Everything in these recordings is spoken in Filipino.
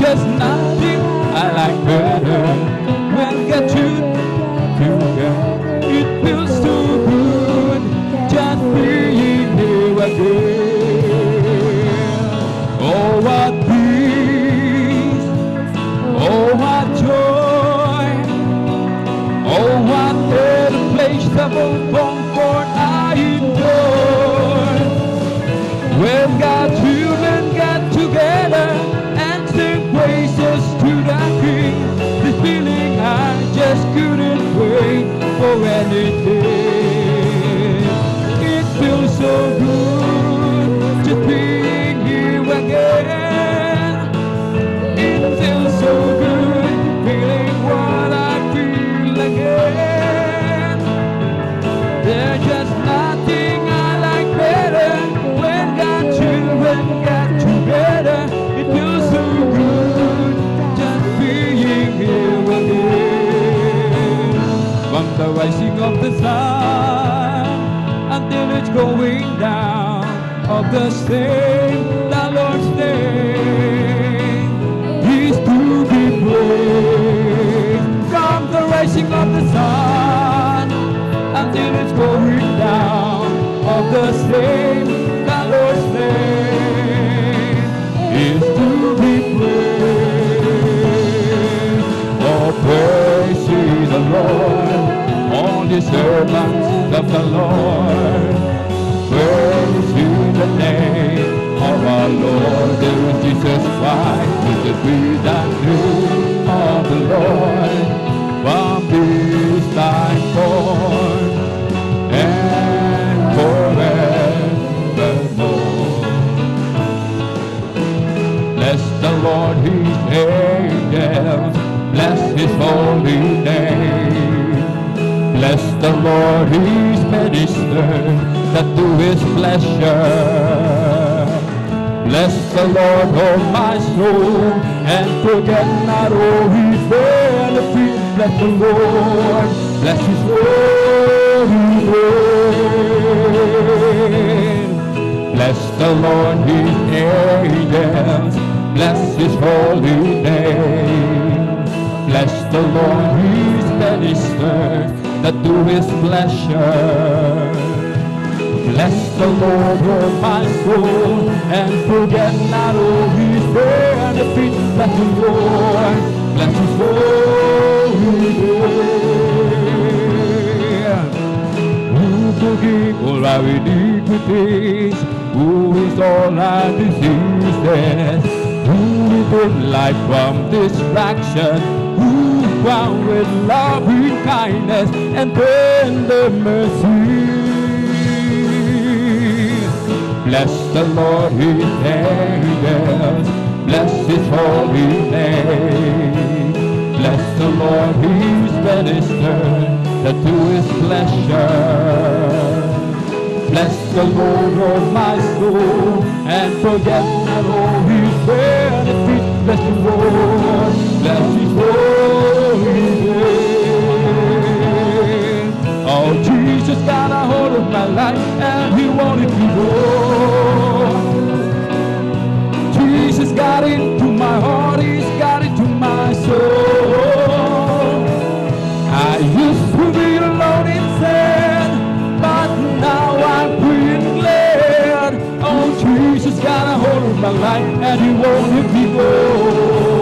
just nothing I like better when get you together. It feels so good just being here again. Oh, what peace, oh, what joy, oh, what irreplaceable comfort I enjoy. When God's children get together and sing praises to the King, this feeling I just couldn't wait for anything. It feels so good just being here again. It feels so good feeling what I feel again. There's just nothing I like better when God's children get together. It feels so good just being here again. From the rising of the sun until it's going down of the same, the Lord's name is to be praised. From the rising of the sun until it's going down of the same, the Lord's name is to be praised. Oh, praise ye the Lord, all the servants of the Lord. Praise ye the name of our Lord, there is Jesus Christ, blessed be the name of the Lord, from this time forth and forevermore. Bless the Lord, his angels, bless his holy name. Bless the Lord, his ministers that do his pleasure. Bless the Lord, oh my soul, and forget not all his benefits. Bless the Lord, bless his holy name. Bless the Lord, his angels, bless his holy name. Bless the Lord, his ministers that do his pleasure. Bless the Lord, oh my soul, and forget not all his benefits. Bless the Lord, bless his holy name. Who forgive all our iniquities, who is all our diseases, who redeem life from distraction, who crowned with loving kindness and tender mercy. Bless the Lord, his angels, bless his holy name. Bless the Lord, his ministers that do his pleasure. Bless the Lord, oh my soul, and forget not all his benefits. Bless the Lord, bless his holy name. Oh, Jesus got a hold of my life and he wanted me more. Jesus got into my heart, he's got into my soul. I used to be alone in sin, but now I'm free and glad. Oh, Jesus got a hold of my life and he wanted me more.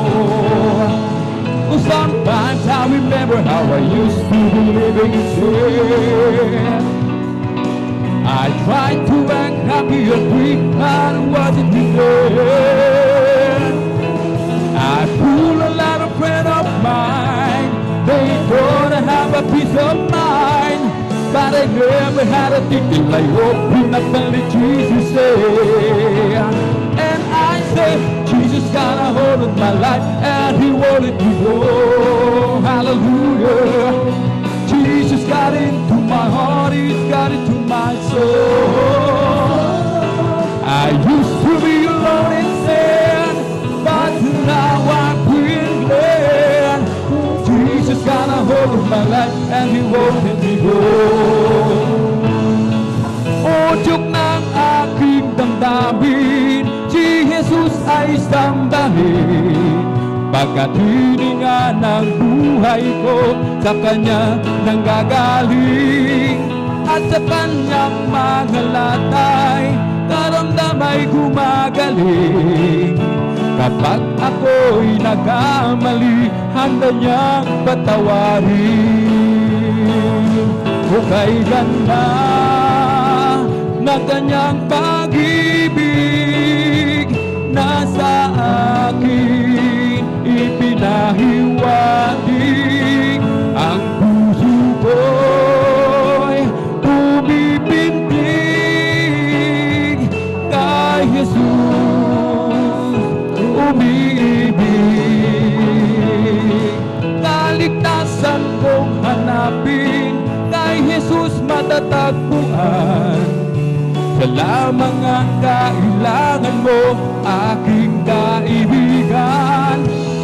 Well, sometimes I remember how I used to be living in sin. I tried to act happy and free, but it wasn't enough. I fooled a lot of friends of mine. They thought I have a peace of mind, but I never had a thing like open up and let Jesus say. And I said, Jesus got a hold of my life and he wanted me more. Hallelujah. Jesus got into my heart, he's got into my soul. I used to be alone in sin, but now I'm free and glad. Jesus got a hold of my life and he wanted me more. O Diyos ng aking damdamin, si Jesus ay sambahin. Pagkat hininga ng buhay ko sa Kanya nanggagaling, at sa Kanyang mga latay karamdamay gumagaling. Kapag ako'y nagkamali, handa niyang patawarin. O kay ganda ng Kanyang pag-ibig, nasa akin ipinahiwatig. Ang puso ko'y bumibintig kay Jesus, umiibig. Kaligtasan kong hanapin, kay Jesus matatagpuan. Siya lamang ang kailangan mo, aking kaibigan.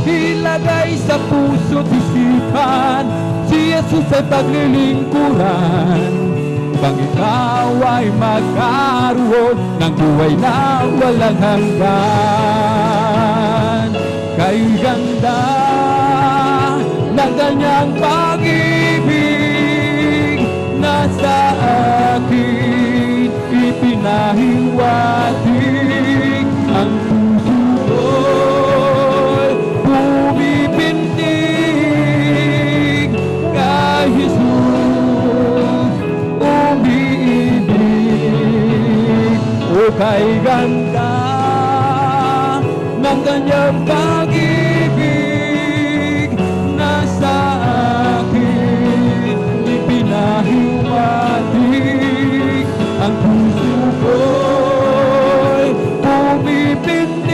Ilagay sa puso't isipan, si Jesus ay paglilingkuran. Upang ikaw ay magkaroon ng buhay na walang hanggan. Kay ganda ng Kanyang pag-ibig, nasa akin ipinahiwatig. Ang puso ko'y bumibintig kay Jesus, umiibig. O kay ganda ng Kanyang pag-ibig, nasa akin ipinahiwatig. Ang puso ko'y bumibintig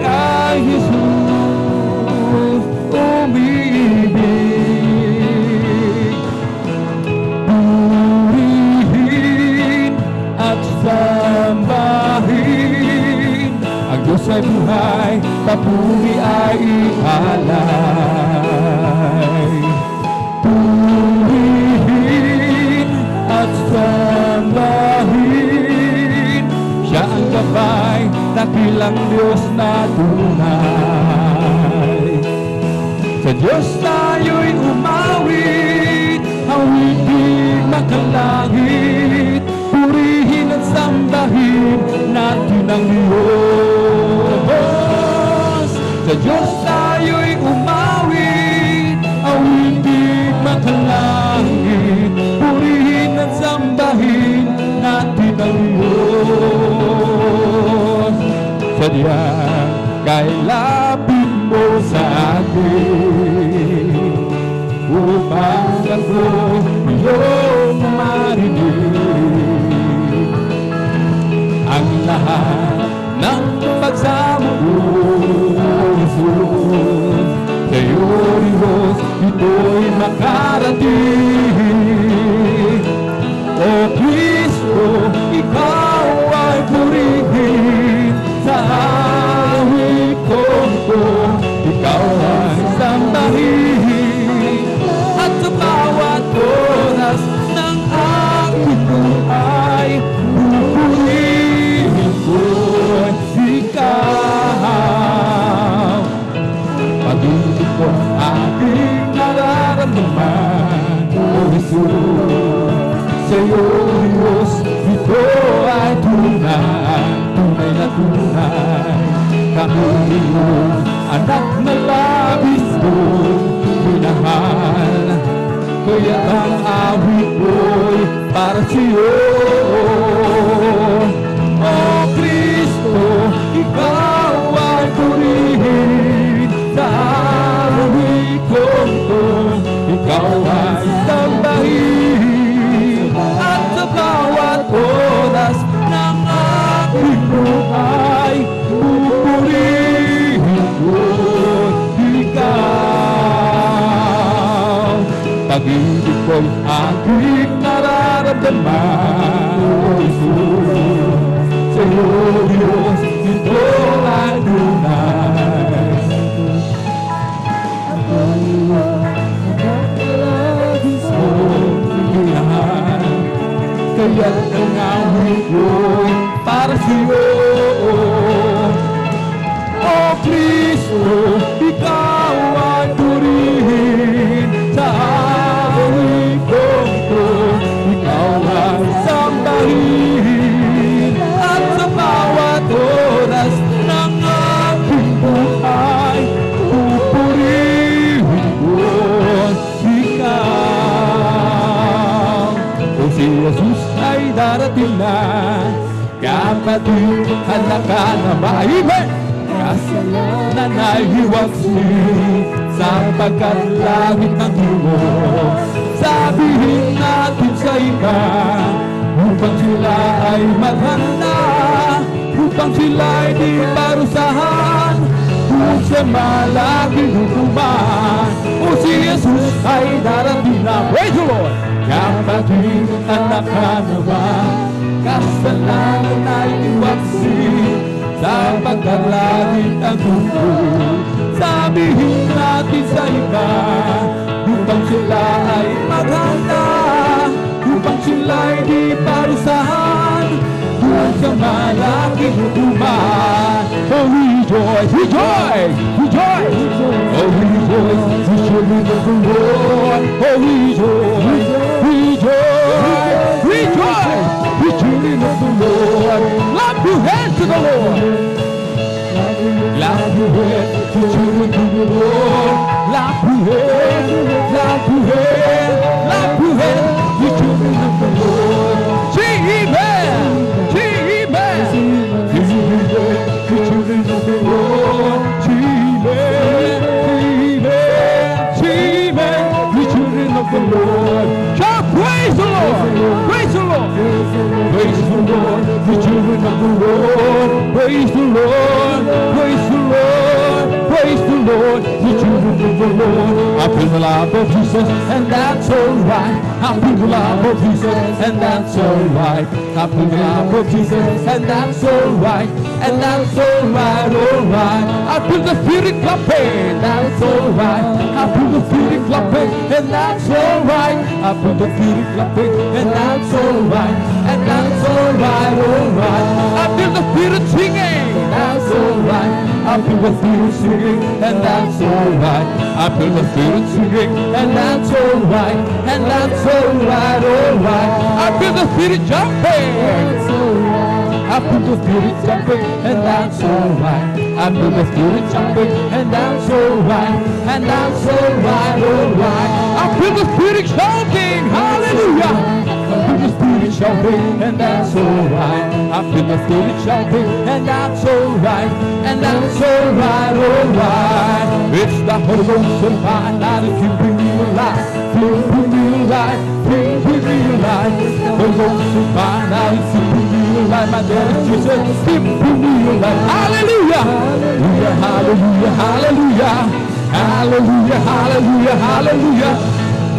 kay Jesus, umiibig. Purihin at sambahin ang Diyos ay buhay, papuri ay ialay. Purihin at sambahin, siya ang gabay, dakilang Diyos na tunay. Sa Diyos tayo'y umawit, awitin makalangit. Purihin at sambahin natin ang Diyos. Sa Diyos tayo'y umawit, awitin makalangit. Purihin at sambahin natin ang Diyos. Sadyang kay lapit mo sa akin, upang ako iyong marinig. Ang lahat ng pagsamusunod sa'yo, Diyos, ito'y makarating. O Kristo, ikaw ay purihin sa awit ko. Ikaw ay sambahin, at sa bawat oras ng aking buhay, pupurihin ko ikaw. Pag-ibig ko aking nararamdaman, O Jesus. Sa'yo, Diyos, ito ay tunay, tunay na tunay. Kami iyong anak na labis mong minahal, kaya't ang awit ko'y para sa'yo. O Kristo, ikaw ay purihin sa awit ko. Ikaw ay sambahin, at sa bawat oras ng aking buhay, pupurihin ko ikaw. Pag-ibig ko'y aking nararamdaman, O Jesus. Sa'yo, Diyos, ito ay tunay. Kaya't ang awit ko'y para sa'yo. O kapatid anak ka na maiba, kasalanan ay hiwaksi, sapagkat langit ng tulong. Sabihin natin sa iba, upang sila ay maghanda, upang sila ay di parusahan, kung sa malaking hukuman, o si Jesus ay darating na. Praise the Lord! Kapatid, anak ka naman, kasalanan ay iwaksi, sapagkat langit ang tulong. Sabihin natin sa iba, upang sila ay maghanda, upang sila ay di parusahan, kung sa malaking hukuman. Oh, rejoice, rejoice, rejoice. Oh, rejoice, the children of the Lord. Oh, rejoice, rejoice, rejoice, the children of the Lord. Clap your hands to the Lord. Clap your hands, the children of the Lord. Clap your hands, clap your hands, clap your hands, the children of the Lord. Sing amen, sing amen. The children of the Lord, amen, amen, amen. The children of the Lord, shout praise the Lord, praise the Lord, praise the Lord. The children of the Lord, praise the Lord, praise the Lord, praise the Lord. The children of the Lord, I feel the love of Jesus, and that's alright. I feel the love of Jesus, and that's alright. I feel the love of Jesus, and that's alright. And that's alright, alright. I feel the Spirit clapping, that's alright. I feel the Spirit clapping, and that's alright. I feel the Spirit clapping, and that's alright. And that's alright, alright. I feel the Spirit singing, that's alright. I feel the Spirit singing, and that's alright. I feel the Spirit singing, and that's alright. And that's alright, alright. I feel the Spirit jumping, that's alright. I feel the Spirit jumping, and that's alright. I feel the Spirit jumping, and that's alright. And that's alright, alright. I feel the Spirit shouting, hallelujah. I feel the Spirit shouting, and that's alright. I feel the Spirit shouting, and that's alright. And that's alright, alright. It's the Holy Ghost and fire that is keeping me alive, keeping me alive, keeping me alive. Holy Ghost and fire that is keeping me alive. My dear Jesus, keeping me alive. Hallelujah, hallelujah, hallelujah, hallelujah, hallelujah, hallelujah, hallelujah.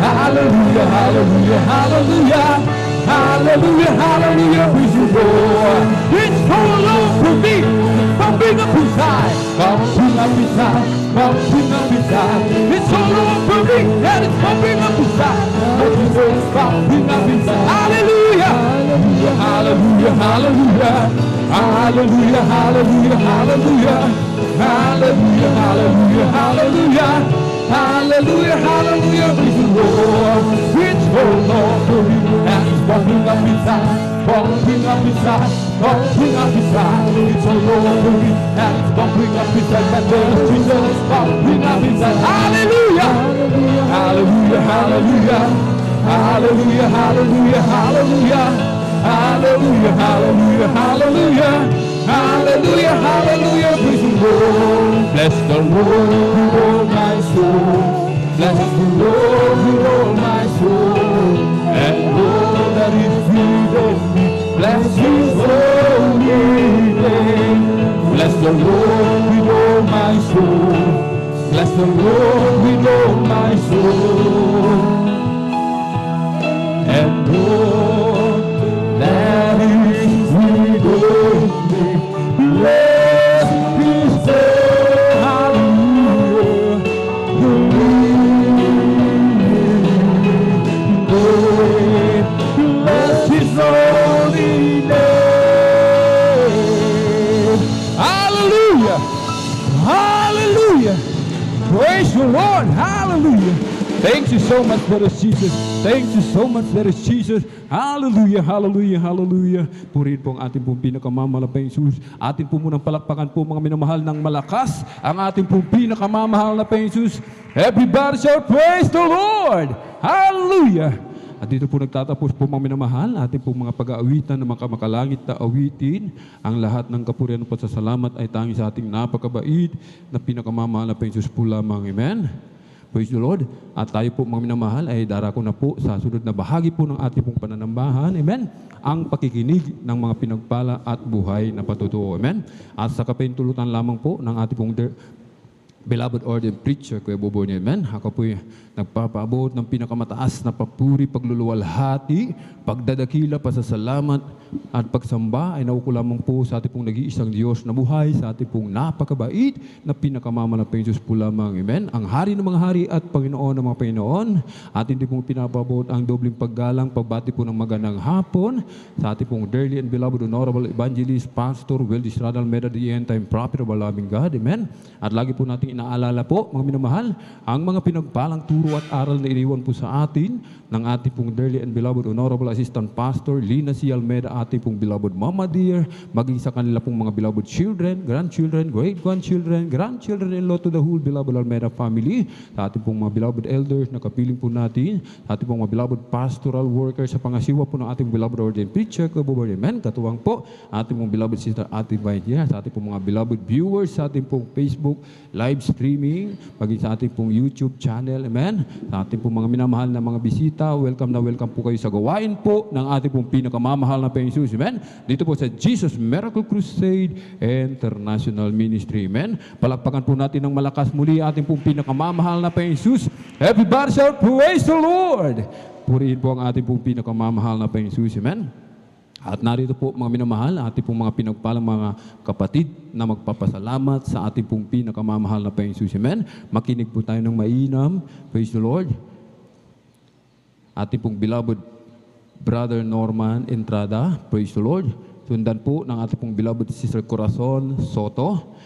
Hallelujah, hallelujah, hallelujah, hallelujah, hallelujah, praise the Lord. It's so long for me, bumping up inside, bumping up inside, bumping up inside. It's so long for me, and it's bumping up inside, it's bumping up inside. Hallelujah, hallelujah, hallelujah, hallelujah, hallelujah, hallelujah, hallelujah, hallelujah, hallelujah. Hallelujah, hallelujah, praise the Lord. It's hold on to me, and it's bumping up inside, bumping up inside, bumping up inside. It's hold on to me, and it's bumping up inside. My dear Jesus is bumping up inside. Hallelujah, hallelujah, hallelujah, hallelujah, hallelujah, hallelujah, hallelujah, hallelujah, hallelujah. Hallelujah, hallelujah, praise the Lord. Bless the Lord with all my soul. Bless the Lord with all my soul. And all that is within me, bless His holy name. Bless the Lord with all my soul. Bless the Lord with all my soul. And all that is within me, bless His name, hallelujah, bless His holy name, hallelujah, hallelujah, praise the Lord, hallelujah. Thank you so much, Brother Jesus. Thank you so much, Brother Jesus. Hallelujah, hallelujah, hallelujah. Purihin po ang ating pong pinakamamahal na Jesus. Atin po munang palakpakan po mga minamahal ng malakas. Ang ating pong pinakamamahal na Jesus. Everybody shall praise the Lord. Hallelujah. At dito po nagtatapos po mga minamahal, ating po mga pag-aawitan na makalangit na awitin. Ang lahat ng kapurihan at pasasalamat ay tanging sa ating napakabait na pinakamamahal na Panginoon po lamang. Amen. Praise the Lord. At tayo po mga minamahal ay darako na po sa sunod na bahagi po ng ating pong pananambahan. Amen. Ang pakikinig ng mga pinagpala at buhay na patutuo. Amen. At sa kapahintulutan lamang po ng ating pong beloved ordained preacher, Kuya Bobo niya, amen. Ako po nagpapaabot ng pinakamataas na papuri, pagluluwalhati, pagdadakila, pasasalamat, at pagsamba ay nauko lamang po sa ating pong nag-iisang Diyos na buhay, sa ating pong napakabait na pinakamamalaking Diyos po lamang, amen. Ang hari ng mga hari at Panginoon ng mga Panginoon, atin din pong pinapabot ang dobling paggalang, pagbati po ng magandang hapon sa ating pong dearly and beloved honorable evangelist, pastor, well-disradal Almeida, the end-time prophet of our loving God, amen. At lagi po natin inaalala po, mga minamahal, ang mga pinagpalang turo at aral na iniwan po sa atin ng ating pong dearly and beloved honorable assistant pastor, Lina C. Almeida, ating pong beloved Mama Dear, maging sa kanila pong mga beloved children, grandchildren, great-grandchildren, grandchildren-in-law to the whole beloved Almeida family, sa ating pong mga beloved elders na kapiling po natin, sa ating pong mga beloved pastoral workers sa pangasiwa po ng ating beloved ordained preacher, amen, katuwang po, ating pong beloved sister Ate Vaidya, sa ating pong mga beloved viewers, sa ating pong Facebook live streaming, maging sa ating pong YouTube channel, amen, sa ating pong mga minamahal na mga bisita, welcome na welcome po kayo sa gawain po ng ating pong pinakamamahal na Panginoon Jesus, amen, dito po sa Jesus Miracle Crusade International Ministry, amen. Palakpakan po natin ng malakas muli ating pong pinakamamahal na Panginoon Jesus. Everybody shout, praise the Lord! Purihin po ang ating pong pinakamamahal na Panginoon Jesus, amen. At narito po mga minamahal, ating pong mga pinagpalang mga kapatid na magpapasalamat sa ating pong pinakamamahal na Panginoon Jesus, amen. Makinig po tayo ng mainam, praise the Lord. Ating pong beloved Brother Norman Entrada, praise the Lord. Sundan po ng ating pong beloved Sister Corazon Soto.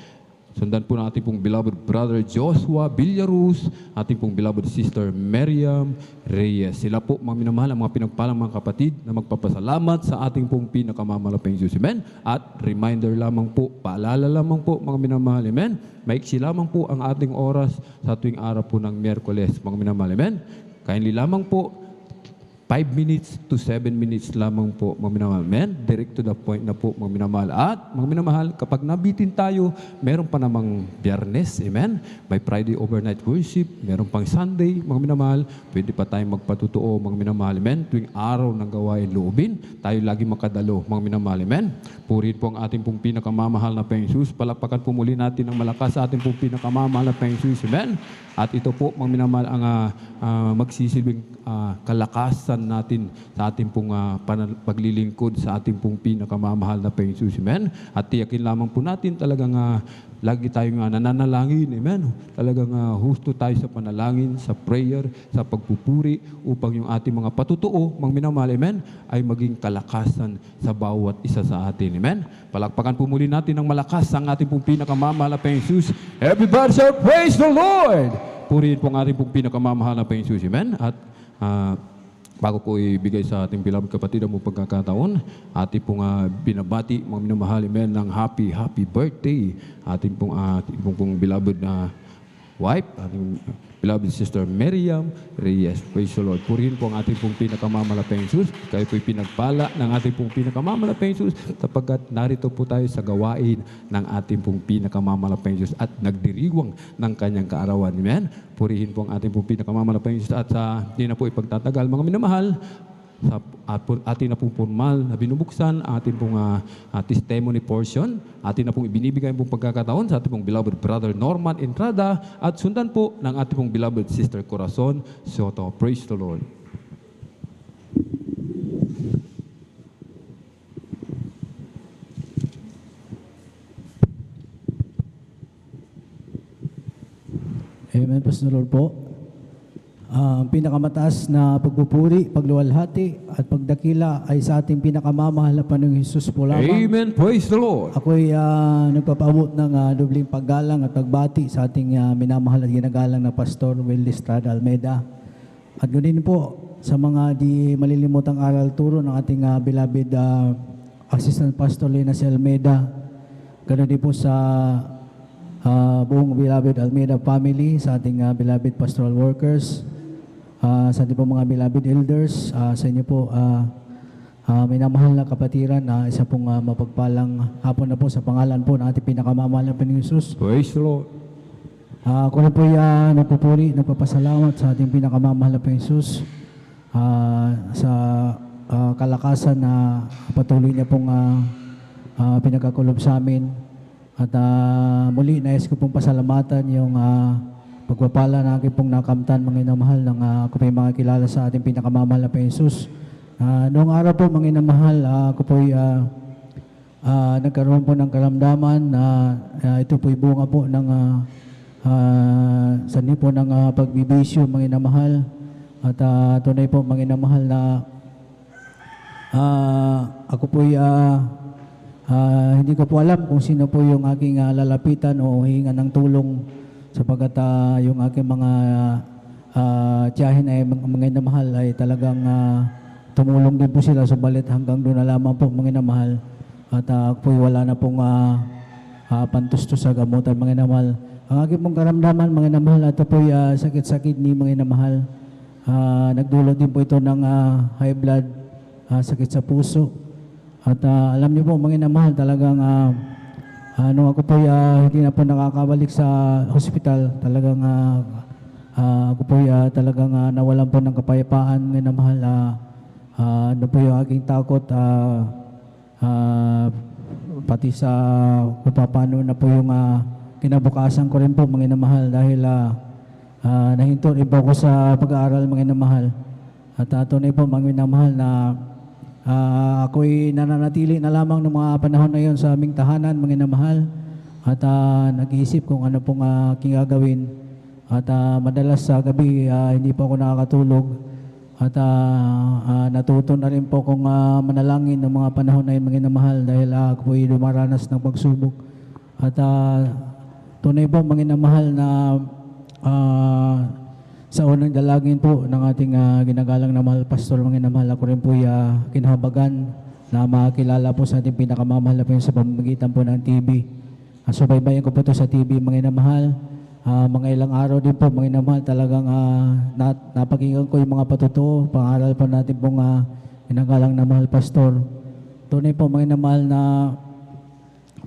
Sundan po ng ating pong beloved Brother Joshua Villaruz, ating pong beloved Sister Miriam Reyes. Sila po mga minamahal, ang mga pinagpalang mga kapatid na magpapasalamat sa ating pong pinakamalaping Diyos. Amen? At reminder lamang po, paalala lamang po mga minamahal. Amen? Maiksi lamang po ang ating oras sa tuwing araw po ng Miyerkules, mga minamahal. Amen? Kindly lamang po, 5 minutes to 7 minutes lamang po, mga minamahal. Amen? Direct to the point na po, mga minamahal. At, mga minamahal, kapag nabitin tayo, meron pa namang Biyernes, amen? May Friday overnight worship, meron pang Sunday, mga minamahal. Pwede pa tayong magpatutuo, mga minamahal. Amen? Tuwing araw ng gawain loobin, tayo lagi makadalo, mga minamahal. Amen? Purihin po ang ating pong pinakamamahal na Panginoon Jesus. Palakpakan po muli natin ang malakas sa ating pong pinakamamahal na Panginoon Jesus. Amen? At ito po, mga minamahal, ang magsisilbing kalakasan natin sa ating pong paglilingkod sa ating pong pinakamamahal na Panginoon Jesus. Amen? At tiyakin lamang po natin talagang lagi tayong nananalangin. Amen? Talagang husto tayo sa panalangin, sa prayer, sa pagpupuri upang yung ating mga patutuo, mga minamahal, amen, ay maging kalakasan sa bawat isa sa atin. Amen? Palakpakan po muli natin ng malakas ang ating pong pinakamamahal na Panginoon Jesus. Everybody shall praise the Lord! Purihin po ang ating pong pinakamamahal na Panginoon Jesus. Amen? At bago ko ibigay sa ating beloved kapatid ang mong pagkakataon, ating pong binabati, mga minamahal, amen, ng happy birthday ating pong beloved na wife, ating beloved Sister Miriam Reyes. Praise the Lord. Purihin po ang ating pong pinakamamalapeng Jesus. Kayo po'y pinagpala ng ating pong pinakamamalapeng Jesus sapagkat narito po tayo sa gawain ng ating pong pinakamamalapeng Jesus at nagdiriwang ng kanyang kaarawan. Amen? Purihin po ang ating pong pinakamamalapeng Jesus at hindi na po ipagtatagal, mga minamahal, atin na pong formal na binubuksan, atin pong testimony portion, atin na pong ibinibigay pong pagkakataon sa ating pong beloved Brother Norman Entrada at sundan po ng ating pong beloved Sister Corazon Soto. Praise the Lord. Amen, Pastor Lord po. Ang pinakamataas na pagpupuri, pagluwalhati at pagdakila ay sa ating pinakamamahal na Panginoong Hesus po lamang. Amen. Praise the Lord. Ako'y nagpapaabot ng dobling paggalang at pagbati sa ating minamahal at ginagalang na Pastor Will Estrada Almeida. At ganoon po sa mga di malilimutang aral turo ng ating beloved Assistant Pastor Lina C. Almeida. Ganoon din po sa buong beloved Almeida family, sa ating beloved pastoral workers, sa ating po mga beloved elders, sa inyo po, minamahal na kapatiran, isa pong mapagpalang hapon na po sa pangalan po ng ating pinakamamahal na Panginoong Jesus. Praise the Lord. Ako na po nagpupuri, nagpapasalamat sa ating pinakamamahal na Panginoong Jesus sa kalakasan na patuloy niya pong pinagkakulob sa amin. At muli, nais ko pong pasalamatan yung pagpapala na aking pong nakamtan, mga inamahal, ng ako po yung mga kilala sa ating pinakamamahal na Panginoong Jesus. Noong araw po, mga inamahal, ako po nagkaroon po ng karamdaman na ito po bunga po ng sanhi po ng pagbibisyo, mga inamahal. At tunay po, mga inamahal, na ako po hindi ko po alam kung sino po yung aking lalapitan o hihingan ng tulong, sapagkat yung aking mga tiyahin ay mga inamahal ay talagang tumulong din po sila, subalit hanggang doon na lamang po, mga inamahal. At ako po wala na pong pantustos sa gamutan, mga inamahal. Ang aking pong karamdaman, mga inamahal, ito po sakit-sakit ni mga inamahal. Nagdulot din po ito ng high blood, sakit sa puso. At alam niyo po, mga inamahal, talagang nung ako po hindi na po nakakabalik sa hospital, talagang ako po talagang nawalan po ng kapayapaan, mga inamahal. Ano po yung aking takot, pati sa kung paano na po yung kinabukasan ko rin po, mga inamahal, dahil nahinto rin po ako sa pag-aaral, mga inamahal. At tunay po, mga inamahal, na ako'y nananatili na lamang ng mga panahon na yon sa aming tahanan, mga inamahal. At nag-iisip kung ano pong aking gagawin. At madalas sa gabi, hindi po ako nakakatulog. At natuto na rin po kung manalangin ng mga panahon na yun, mga inamahal, dahil ako po'y dumaranas ng pagsubok. At tunay po, mga inamahal, na sa unang dalangin po ng ating ginagalang na mahal pastor, mga inamahal, ako rin po kinahabagan na makilala po sa ating pinakamamahal na po sa pamamagitan po ng TV. Subaybayan ko po ito sa TV, mga inamahal. Mga ilang araw din po, mga inamahal, talagang napakinggan ko yung mga patutuo, pangaral po natin pong ginagalang na mahal pastor. Tunay po, mga inamahal, na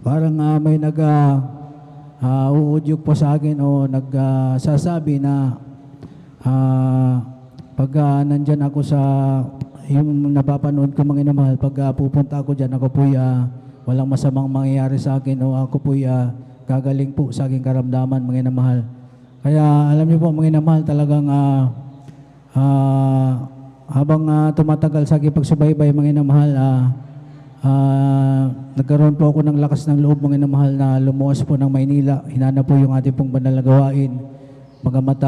parang may uudyok po sa akin o nagsasabi na pag nandyan ako sa yung napapanood ko, mga inamahal, pag pupunta ako dyan, ako po walang masamang mangyayari sa akin o ako po gagaling po sa aking karamdaman, mga inamahal. Kaya alam niyo po, mga inamahal, talagang habang tumatagal sa aking pagsubaybay, mga inamahal, nagkaroon po ako ng lakas ng loob, mga inamahal, na lumuwas po ng Maynila. Hinanap po yung ating pong banal na gawain. Bagamat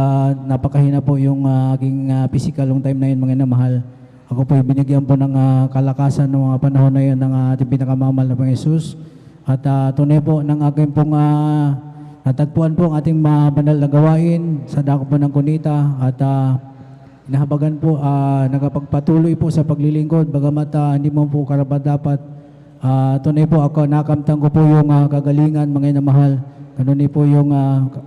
napakahina po yung aking physical long time na yun, mga inamahal. Ako po binigyan po ng kalakasan ng mga panahon na yun ng ating pinakamamahal na Panginoong Jesus. At tunay po ng aking pong natagpuan po ang ating banal na gawain sa dako po ng Cunita. At inahabagan po, nagpagpatuloy po sa paglilingkod. Bagamat hindi mo po karapat-dapat. Tunay po ako, nakamtan ko po yung kagalingan, mga inamahal. Ganun po yung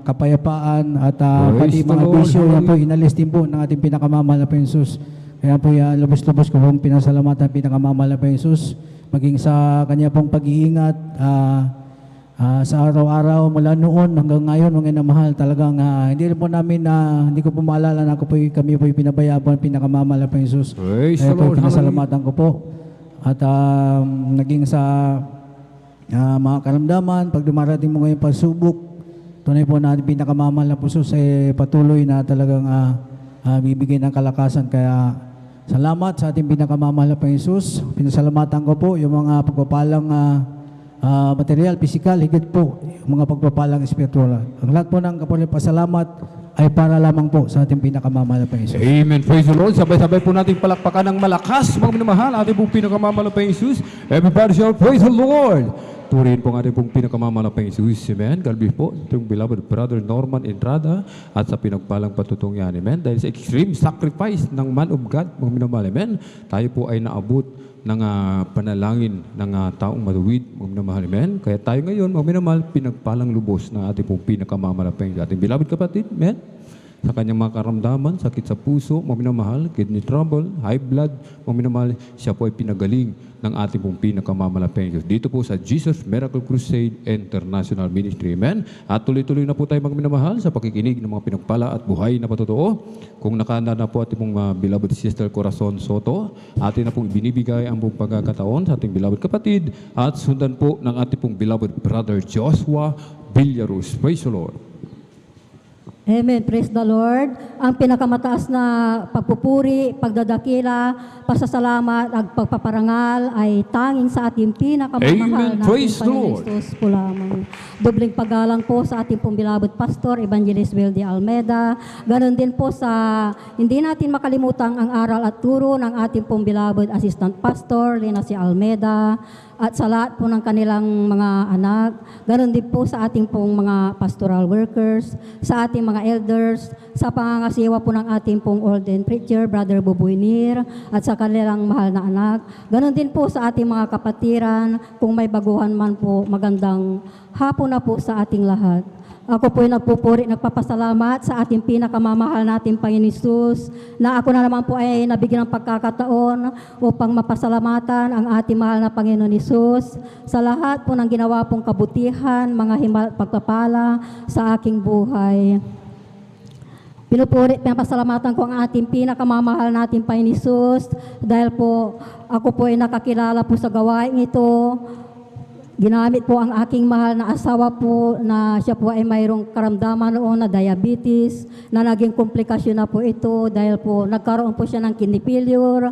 kapayapaan at pati mga bisyo. Yan po, inalis din po ng ating pinakamamahal na Panginoong Jesus. Kaya po lubos-lubos ko pong pinasalamatan ang pinakamamahal na Panginoong Jesus. Maging sa kanya pong pag-iingat sa araw-araw mula noon hanggang ngayon, mga inamahal, talagang hindi po namin hindi ko po maalala na kami po pinabayaan po ang pinakamamahal na Panginoong Jesus. Kaya po pinasalamatan ko po. At naging sa mga karamdaman, pag dumarating mo ngayon pagsubok, tunay po natin pinakamamahal na Jesus ay patuloy na talagang bibigay ng kalakasan. Kaya salamat sa ating pinakamamahal na Panginoong Jesus. Pinasalamatan ko po yung mga pagpapalang material, physical, higit po yung mga pagpapalang espiritual. Ang lahat po ng pasalamat ay para lamang po sa ating pinakamamahal na Panginoong Jesus. Amen. Praise the Lord. Sabay-sabay po natin palakpakan ng malakas, mga minamahal, ating pong pinakamamahal na Panginoong Jesus. Everybody shall praise the Lord. Turihin po ang ating pong pinakamamahal na Panginoong Jesus. Amen. Galbi po itong beloved brother Norman Entrada at sa pinagpalang patutong yan. Amen. Dahil sa extreme sacrifice ng man of God, mga minamahal. Amen. Tayo po ay naabot ng panalangin ng taong matuwid, mga minamahal. Amen. Kaya tayo ngayon, mga minamahal, pinagpalang lubos na ating pong pinakamamahal na Panginoon. Ating beloved kapatid. Amen. sa kanyang mga karamdaman, sakit sa puso, mga minamahal, kidney trouble, high blood, mga minamahal, siya po ay pinagaling ng ating pong pinakamamalapeng Diyos. Dito po sa Jesus Miracle Crusade International Ministry. Amen. At tuloy-tuloy na po tayo mga minamahal sa pakikinig ng mga pinagpala at buhay na patotoo. Kung nakahanda na po ating pong beloved Sister Corazon Soto, atin na pong binibigay ang pong pagkakataon sa ating beloved kapatid at sundan po ng ating pong beloved brother Joshua Villarus. Praise the Lord. Amen. Praise the Lord. Ang pinakamataas na pagpupuri, pagdadakila, pasasalamat at pagpaparangal ay tanging sa ating pinakamamahal Amen. na Praise the Panginoon Lord. Jesus po lamang. Dobling paggalang po sa ating pong beloved pastor, Evangelist Will de Almeida. Ganon din po sa hindi natin makalimutang ang aral at turo ng ating pong beloved assistant pastor, Lina C. Almeida, at sa lahat po ng kanilang mga anak. Ganon din po sa ating pong mga pastoral workers, sa ating mga elders, sa pangangasiwa po ng ating pong ordained preacher, Brother Buboy Nir, at sa kanilang mahal na anak. Ganon din po sa ating mga kapatiran, kung may baguhan man po, magandang hapon na po sa ating lahat. Ako po'y nagpupuri, nagpapasalamat sa ating pinakamamahal nating Panginoon Hesus na ako na naman po ay nabigyan ng pagkakataon upang mapasalamatan ang ating mahal na Panginoon Hesus sa lahat po ng ginawa pong kabutihan, mga himala at pagpapala sa aking buhay. Pinupuri, pinapasalamatan ko ang ating pinakamamahal nating Panginoon Hesus dahil po ako po ay nakakilala po sa gawain ito. Ginamit po ang aking mahal na asawa po na siya po ay mayroong karamdaman noon na diabetes na naging komplikasyon na po ito dahil po nagkaroon po siya ng kidney failure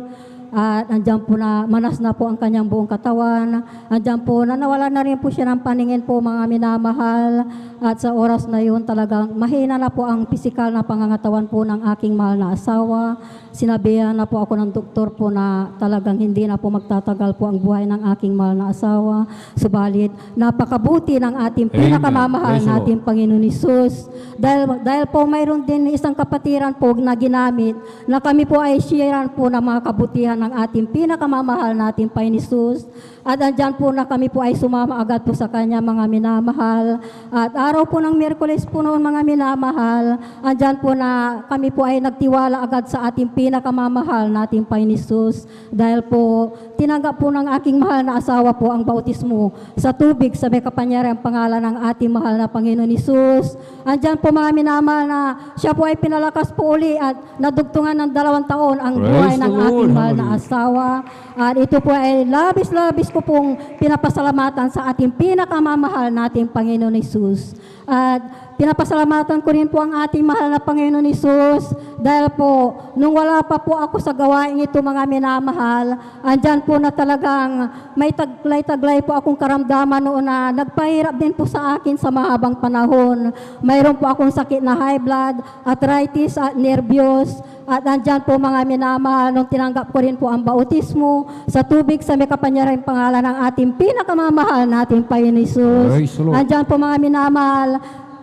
at andyan po na manas na po ang kanyang buong katawan. Andyan po na nawala na rin po siya ng paningin po mga minamahal at sa oras na yun talagang mahina na po ang pisikal na pangangatawan po ng aking mahal na asawa. Sinabihan na po ako ng doktor po na talagang hindi na po magtatagal po ang buhay ng aking mahal na asawa. Subalit, napakabuti ng ating pinakamamahal Praise the nating Panginoon Hesus. Dahil po mayroon din isang kapatiran po na ginamit na kami po ay sharean po ng mga kabutihan ng ating pinakamamahal nating Panginoon Hesus. At andyan po na kami po ay sumama agad po sa kanya mga minamahal. At araw po ng Miyerkules po noon mga minamahal, andyan po na kami po ay nagtiwala agad sa ating pinakamamahal nating Panginoon Hesus. Dahil po tinanggap po ng aking mahal na asawa po ang bautismo sa tubig sa may kapangyarihang pangalan ng ating mahal na Panginoon Hesus. Andyan po mga minamahal na siya po ay pinalakas po uli at nadugtungan ng 2 taon ang buhay Praise ng the Lord. aking mahal na Hallelujah. asawa. At ito po ay labis-labis ko pong pinapasalamatan sa ating pinakamamahal nating Panginoon Hesus. At pinapasalamatan ko rin po ang ating mahal na Panginoon Hesus dahil po nung wala pa po ako sa gawain ito mga minamahal, andyan po na talagang may taglay-taglay po akong karamdaman noon na nagpahirap din po sa akin sa mahabang panahon. Mayroon po akong sakit na high blood, arthritis at nervyos. At andyan po mga minamahal, nung tinanggap ko rin po ang bautismo sa tubig sa may kapangyarihang pangalan ng ating pinakamamahal nating Panginoon Hesus. Praise the Lord. Andyan po mga minamahal,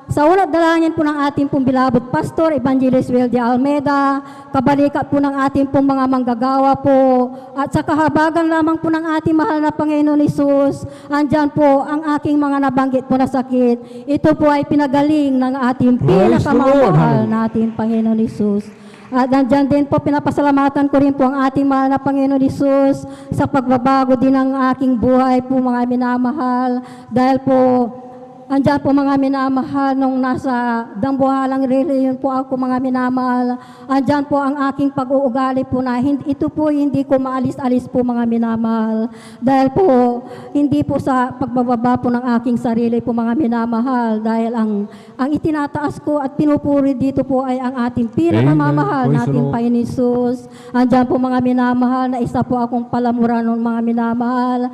sa unang dalangin po ng ating pong beloved pastor, Evangelist Will de Almeida, kabalikat po ng ating pong mga manggagawa po, at sa kahabagan lamang po ng ating mahal na Panginoon Hesus, andyan po ang aking mga nabanggit po na sakit. Ito po ay pinagaling ng ating Praise the Lord. pinakamamahal nating Panginoon Hesus. At nandyan din po, pinapasalamatan ko rin po ang ating mahal na Panginoon Hesus sa pagbabago din ng aking buhay po mga minamahal. Dahil po, andyan po mga minamahal, nung nasa dambuhalang reliyon po ako mga minamahal, andyan po ang aking pag-uugali po na ito po hindi ko maalis-alis po mga minamahal. Dahil po, hindi po sa pagbababa po ng aking sarili po mga minamahal. Dahil ang itinataas ko at pinupuri dito po ay ang ating pinakamamahal Amen. Praise the nating Lord. Panginoon Hesus. Andyan po mga minamahal na isa po akong palamuran ng mga minamahal.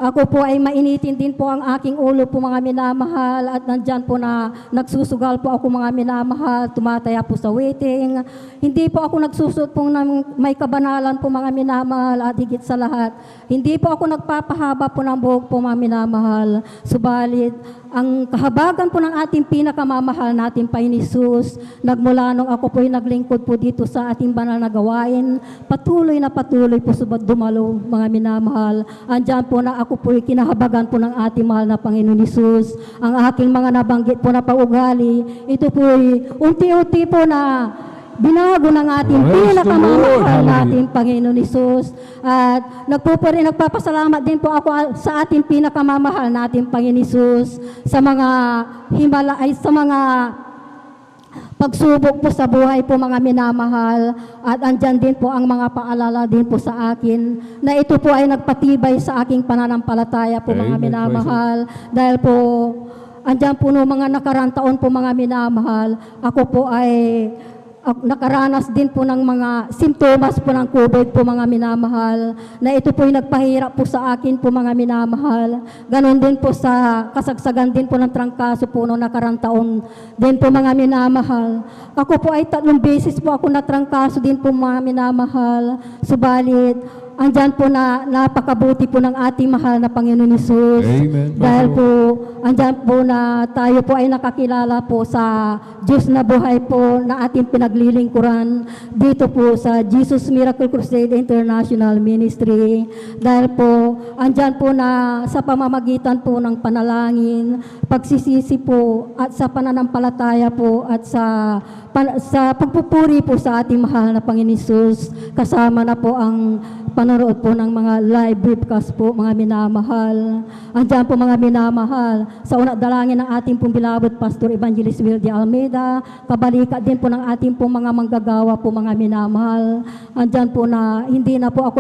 Ako po ay mainitin din po ang aking ulo po mga minamahal at nandyan po na nagsusugal po ako mga minamahal, tumataya po sa waiting. Hindi po ako nagsusot po ng may kabanalan po mga minamahal at higit sa lahat. Hindi po ako nagpapahaba po ng buhok po mga minamahal. Subalit, ang kahabagan po ng ating pinakamamahal nating Panginoon Hesus, nagmula nung ako po ay naglingkod po dito sa ating banal na gawain, patuloy po subad dumalo mga minamahal. Andyan po na ako ako po kinahabagan po ng ating mahal na Panginoon Hesus. Ang aking mga nabanggit po na paugali, ito po unti-unti po na binago ng ating pinakamamahal nating Panginoon Hesus. At nagpapasalamat din po ako sa ating pinakamamahal nating Panginoon Hesus sa mga sa mga pagsubok po sa buhay po mga minamahal, at andyan din po ang mga paalala din po sa akin na ito po ay nagpatibay sa aking pananampalataya po mga minamahal. Dahil po andyan po no mga nakarang taon po mga minamahal, ako po ay nakaranas din po ng mga simptomas po ng COVID po mga minamahal, na ito po yung nagpahirap po sa akin po mga minamahal. Ganon din po sa kasagsagan din po ng trangkaso po noong nakarang taon din po mga minamahal. Ako po ay 3 beses po ako natrangkaso din po mga minamahal. Subalit, andyan po na napakabuti po ng ating mahal na Panginoon Hesus. Amen. Dahil po, andyan po na tayo po ay nakakilala po sa Diyos na buhay po na ating pinaglilingkuran dito po sa Jesus Miracle Crusade International Ministry. Dahil po, andyan po na sa pamamagitan po ng panalangin, pagsisisi po at sa pananampalataya po at sa pagpupuri po sa ating mahal na Panginoon Hesus, kasama na po ang panonood po ng mga live broadcast po mga minamahal. Andiyan po mga minamahal, sa una dalangin ng ating pong beloved Pastor Evangelist Will de Almeida, kabalikat din po ng ating pong mga manggagawa po mga minamahal. Andiyan po na hindi na po ako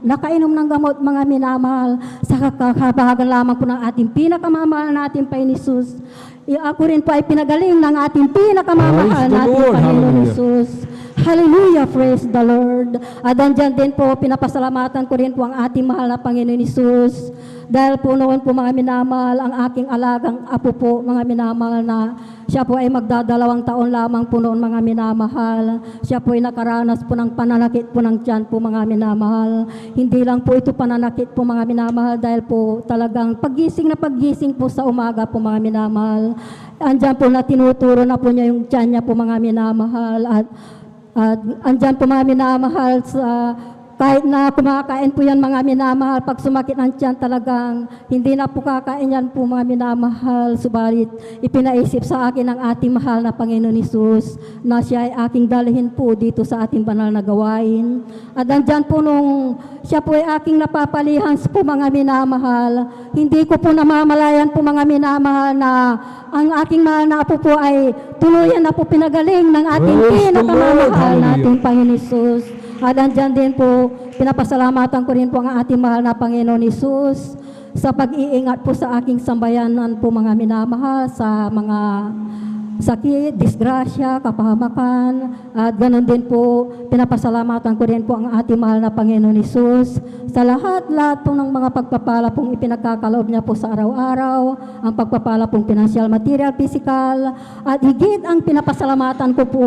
nakainom ng gamot mga minamahal, sa kakabahagan lamang po ng ating pinakamamahal natin Panginoon Hesus. Ako rin po ay pinagaling ng ating pinakamamahal natin Panginoon Hesus. Hallelujah, praise the Lord. At andyan din po, pinapasalamatan ko rin po ang ating mahal na Panginoon Hesus. Dahil po noon po mga minamahal, ang aking alagang apo po mga minamahal, na siya po ay magdadalawang taon lamang po noon mga minamahal. Siya po ay nakaranas po ng pananakit po ng tiyan po mga minamahal. Hindi lang po ito pananakit po mga minamahal, dahil po talagang paggising po sa umaga po mga minamahal. Andyan po na tinuturo na po niya yung tiyan niya po mga minamahal. At andyan po mga minamahal, kahit na kumakain po yan mga minamahal, pag sumakit ang tiyan talagang hindi na po kakain yan po mga minamahal. Subalit ipinaisip sa akin ng ating mahal na Panginoon Hesus na siya ay aking dalhin po dito sa ating banal na gawain. At andyan po nung siya po ay aking napapalihan po mga minamahal, hindi ko po namamalayan po mga minamahal na ang aking mahal na apo po ay tuluyan na po pinagaling ng ating pinakamamahal nating Panginoon Hesus. At andyan din po, pinapasalamatan ko rin po ang ating mahal na Panginoon Hesus sa pag-iingat po sa aking sambayanan po mga minamahal, sa mga sakit, disgrasya, kapahamakan. At ganoon din po, pinapasalamatan ko rin po ang ating mahal na Panginoon Hesus sa lahat po ng mga pagpapala pong ipinagkakaloob niya po sa araw-araw, ang pagpapala pong financial, material, physical, at higit ang pinapasalamatan ko po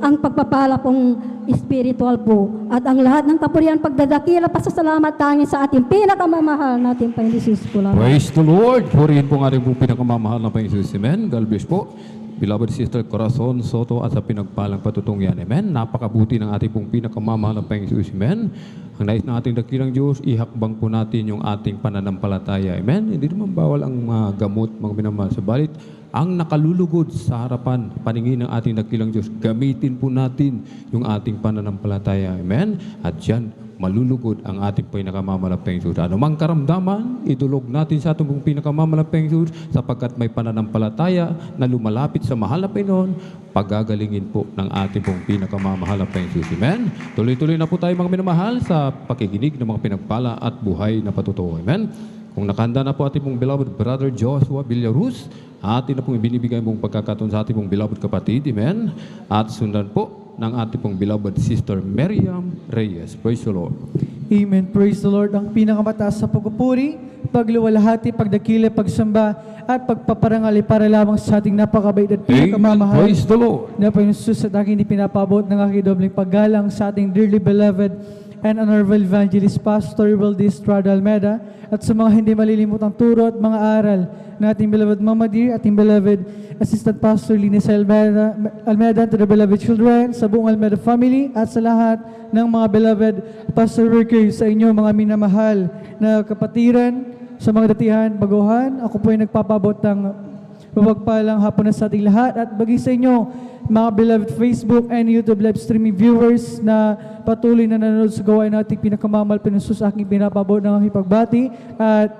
ang pagpapala pong spiritual po, at ang lahat ng kapurihan, pagdadakila, pasasalamat tanging sa ating pinakamamahal natin Panginoon Hesus po lang. Praise the Lord. Purihin po nga rin po pinakamamahal na Panginoon Hesus. Amen. God bless po. Beloved Sister Corazon Soto at sa pinagpalang patutong yan. Amen. Napakabuti ng ating pong pinakamamahal na Panginoon Hesus. Amen. Ang nais ng ating dakilang Diyos, ihakbang po natin yung ating pananampalataya. Amen. Hindi naman bawal ang mga gamot, mga minamahal. Subalit, ang nakalulugod sa harapan, paningin ng ating dakilang Diyos, gamitin po natin yung ating pananampalataya. Amen. At yan, malulugod ang ating pinakamamalaking Diyos. Ano mang karamdaman, idulog natin sa ating pinakamamalaking Diyos, sapagkat may pananampalataya na lumalapit sa mahal na Panginoon, pagagalingin po ng ating pong pinakamamahal na Diyos. Amen. Tuloy-tuloy na po tayo mga minamahal sa pakikinig ng mga pinagpala at buhay na patutuo. Amen. Kung nakahanda na po ating pong beloved brother Joshua Villaruz, atin na pong ibinibigay mong pagkakataon sa ating pong beloved kapatid. Amen. At sundan po ng ating pong beloved sister Miriam Reyes. Praise the Lord. Amen. Praise the Lord. Ang pinakamataas sa pagpupuri, pagluwalhati, pagdakila, pagsamba, at pagpaparangali para lamang sa ating napakabait at pinakamamahal. Praise the Lord. Na Panginoon Hesus, at aking pinapabot ng aking dobling paggalang sa ating dearly beloved and honorable evangelist Pastor Will de Estrada Almeida, at sa mga hindi malilimutang turo at mga aral na ating beloved Mama Dear, ating beloved Assistant Pastor Linus Almeida, to the beloved children, sa buong Almeida family, at sa lahat ng mga beloved pastor workers, sa inyo mga minamahal na kapatiran, sa mga datihan, baguhan. Ako po ay nagpapabot ng mapagpalang hapon na sa ating lahat at bagi sa inyo, mga beloved Facebook and YouTube live streaming viewers na patuloy na nanonood sa gawain natin pinakamamahal pinusus aking pinapabot ng aking pagbati at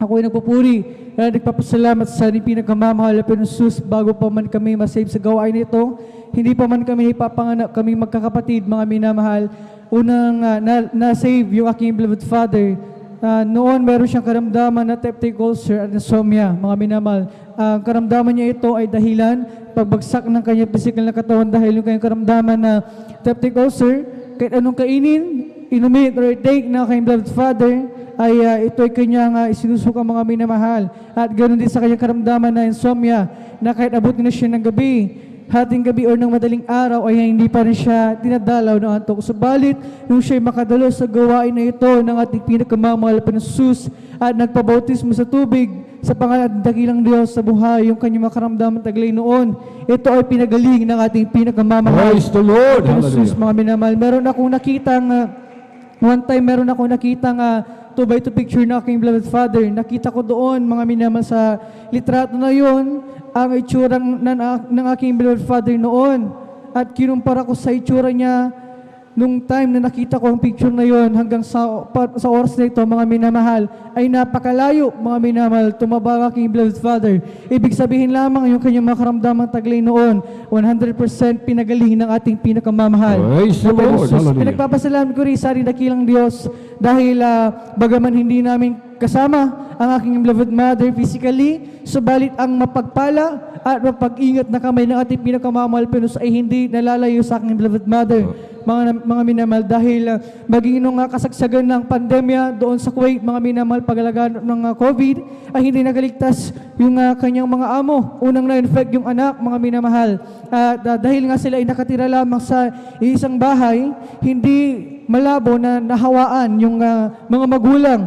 ako ay nagpupuri at nagpapasalamat sa ating pinakamamahal na pinusus bago pa man kami masave sa gawain nito. Hindi pa man kami ipapanganak kami magkakapatid, mga minamahal. Unang na-save yung aking beloved father. Noon meron siyang karamdaman na peptic ulcer at insomnia, mga minamahal. Ang karamdaman niya ito ay dahilan pagbagsak ng kanyang physical na katawan dahil yung kanyang karamdaman na peptic ulcer, kahit anong kainin, inumin or take na kanyang beloved father, ay ito ay kanyang isinusuka, mga minamahal. At ganoon din sa kanyang karamdaman na insomnia, na kahit abot na siya ng gabi, hating gabi o ng madaling araw ay hindi pa rin siya dinadalaw ng antok. Subalit, nung siya'y makadalo sa gawain na ito ng ating pinakamamahal na Jesus at nagpabautismo sa tubig sa pangalan at dakilang Diyos sa buhay, yung kanyang makaramdaman taglay noon, ito ay pinagaling ng ating pinakamamahal. Praise the Lord! Jesus, Hallelujah! mga minamahal. Meron akong nakitang 2x2 picture na aking beloved father. Nakita ko doon, mga minamahal, sa litrato na yon ang itsura ng aking beloved father noon. At kinumpara ko sa itsura niya nung time na nakita ko ang picture na yon hanggang sa oras na ito, mga minamahal, ay napakalayo, mga minamahal, tumaba ang aking beloved father. Ibig sabihin lamang yung kanyang makaramdamang taglay noon, 100% pinagaling ng ating pinakamamahal. Praise the Lord! Hallelujah! Pinagpapasalamat ko rin sa dakilang Diyos dahil bagaman hindi namin kasama ang aking beloved mother physically, subalit ang mapagpala at mapag-ingat na kamay ng ating pinakamamahal Pinos ay hindi nalalayo sa aking beloved mother. Mga minamahal, dahil maging nung kasagsagan ng pandemya doon sa Kuwait, mga minamahal, pagalagaan ng COVID, ay hindi nagaligtas yung kanyang mga amo. Unang na-infect yung anak, mga minamahal. Dahil nga sila ay nakatira lamang sa isang bahay, hindi malabo na nahawaan yung mga magulang.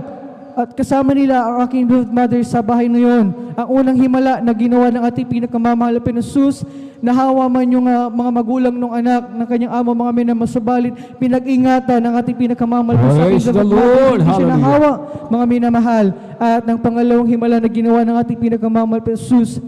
At kasama nila ang aking beloved mother sa bahay na yon. Ang unang himala na ginawa ng ating pinakamamahal na Jesus, nahawa man yung mga magulang ng anak ng kanyang amo, mga minamahal, subalit pinag-ingatan ng ating pinakamamahal sa aking Praise the beloved Lord! mother. Hindi siya Hallelujah! nahawa, mga minamahal. At ng pangalawang himala na ginawa ng ating pinakamamahal Jesus,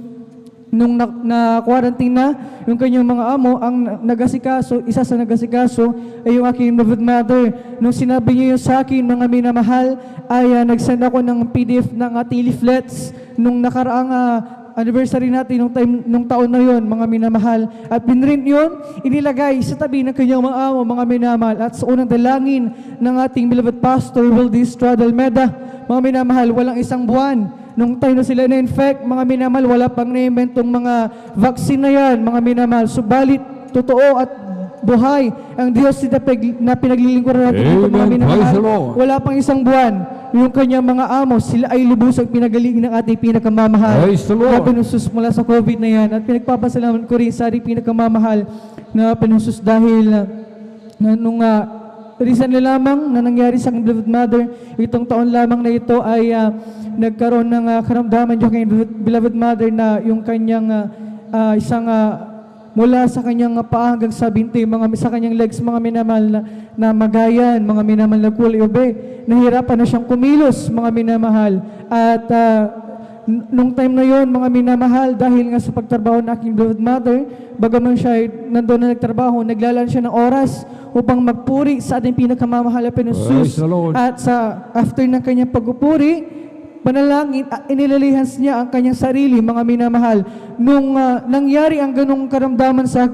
nung na-quarantine na yung kanyang mga amo, ang nagasikaso, isa sa nagasikaso ay yung aking beloved mother. Nung sinabi niyo sa akin, mga minamahal, ay nag-send ako ng PDF ng ating leaflets nung nakaraang anniversary natin nung taon na yon, mga minamahal. At binrint yun, inilagay sa tabi ng kanyang mga amo, mga minamahal. At sa unang dalangin ng ating beloved pastor, Wildy Estrada Almeda, mga minamahal, walang isang buwan nung time na sila na-infect, mga minamahal, wala pang na-inventong mga vaccine na yan, mga minamahal. Subalit, totoo at buhay ang Diyos na pinaglilingkuran natin dito, mga Amen. minamahal. Praise the Lord. Wala pang isang buwan, yung kanyang mga amo, sila ay lubusang pinagaling ng ating pinakamamahal. Praise the Lord. Na pinusus mula sa COVID na yan. At pinagpapasalamat ko rin sa ating pinakamamahal na pinusus dahil nung recently lamang na nangyari sa aking beloved mother, itong taon lamang na ito ay nagkaroon ng karamdaman yung kanyang beloved mother na yung kanyang isang mula sa kanyang paa hanggang sa binti, sa kanyang legs, mga minamahal, na magayan, mga minamahal, na kulay ube. Nahirapan na siyang kumilos, mga minamahal. At nung time na yon, mga minamahal, dahil nga sa pagtrabaho ng aking beloved mother, bagaman siya ay nandoon na nagtrabaho, naglalaan siya ng oras upang magpuri sa ating pinakamamahal na Praise Pinusus. the Lord. At after ng kanyang pagpupuri, panalangin, inililihans niya ang kanyang sarili, mga minamahal. Nung nangyari ang ganong karamdaman sa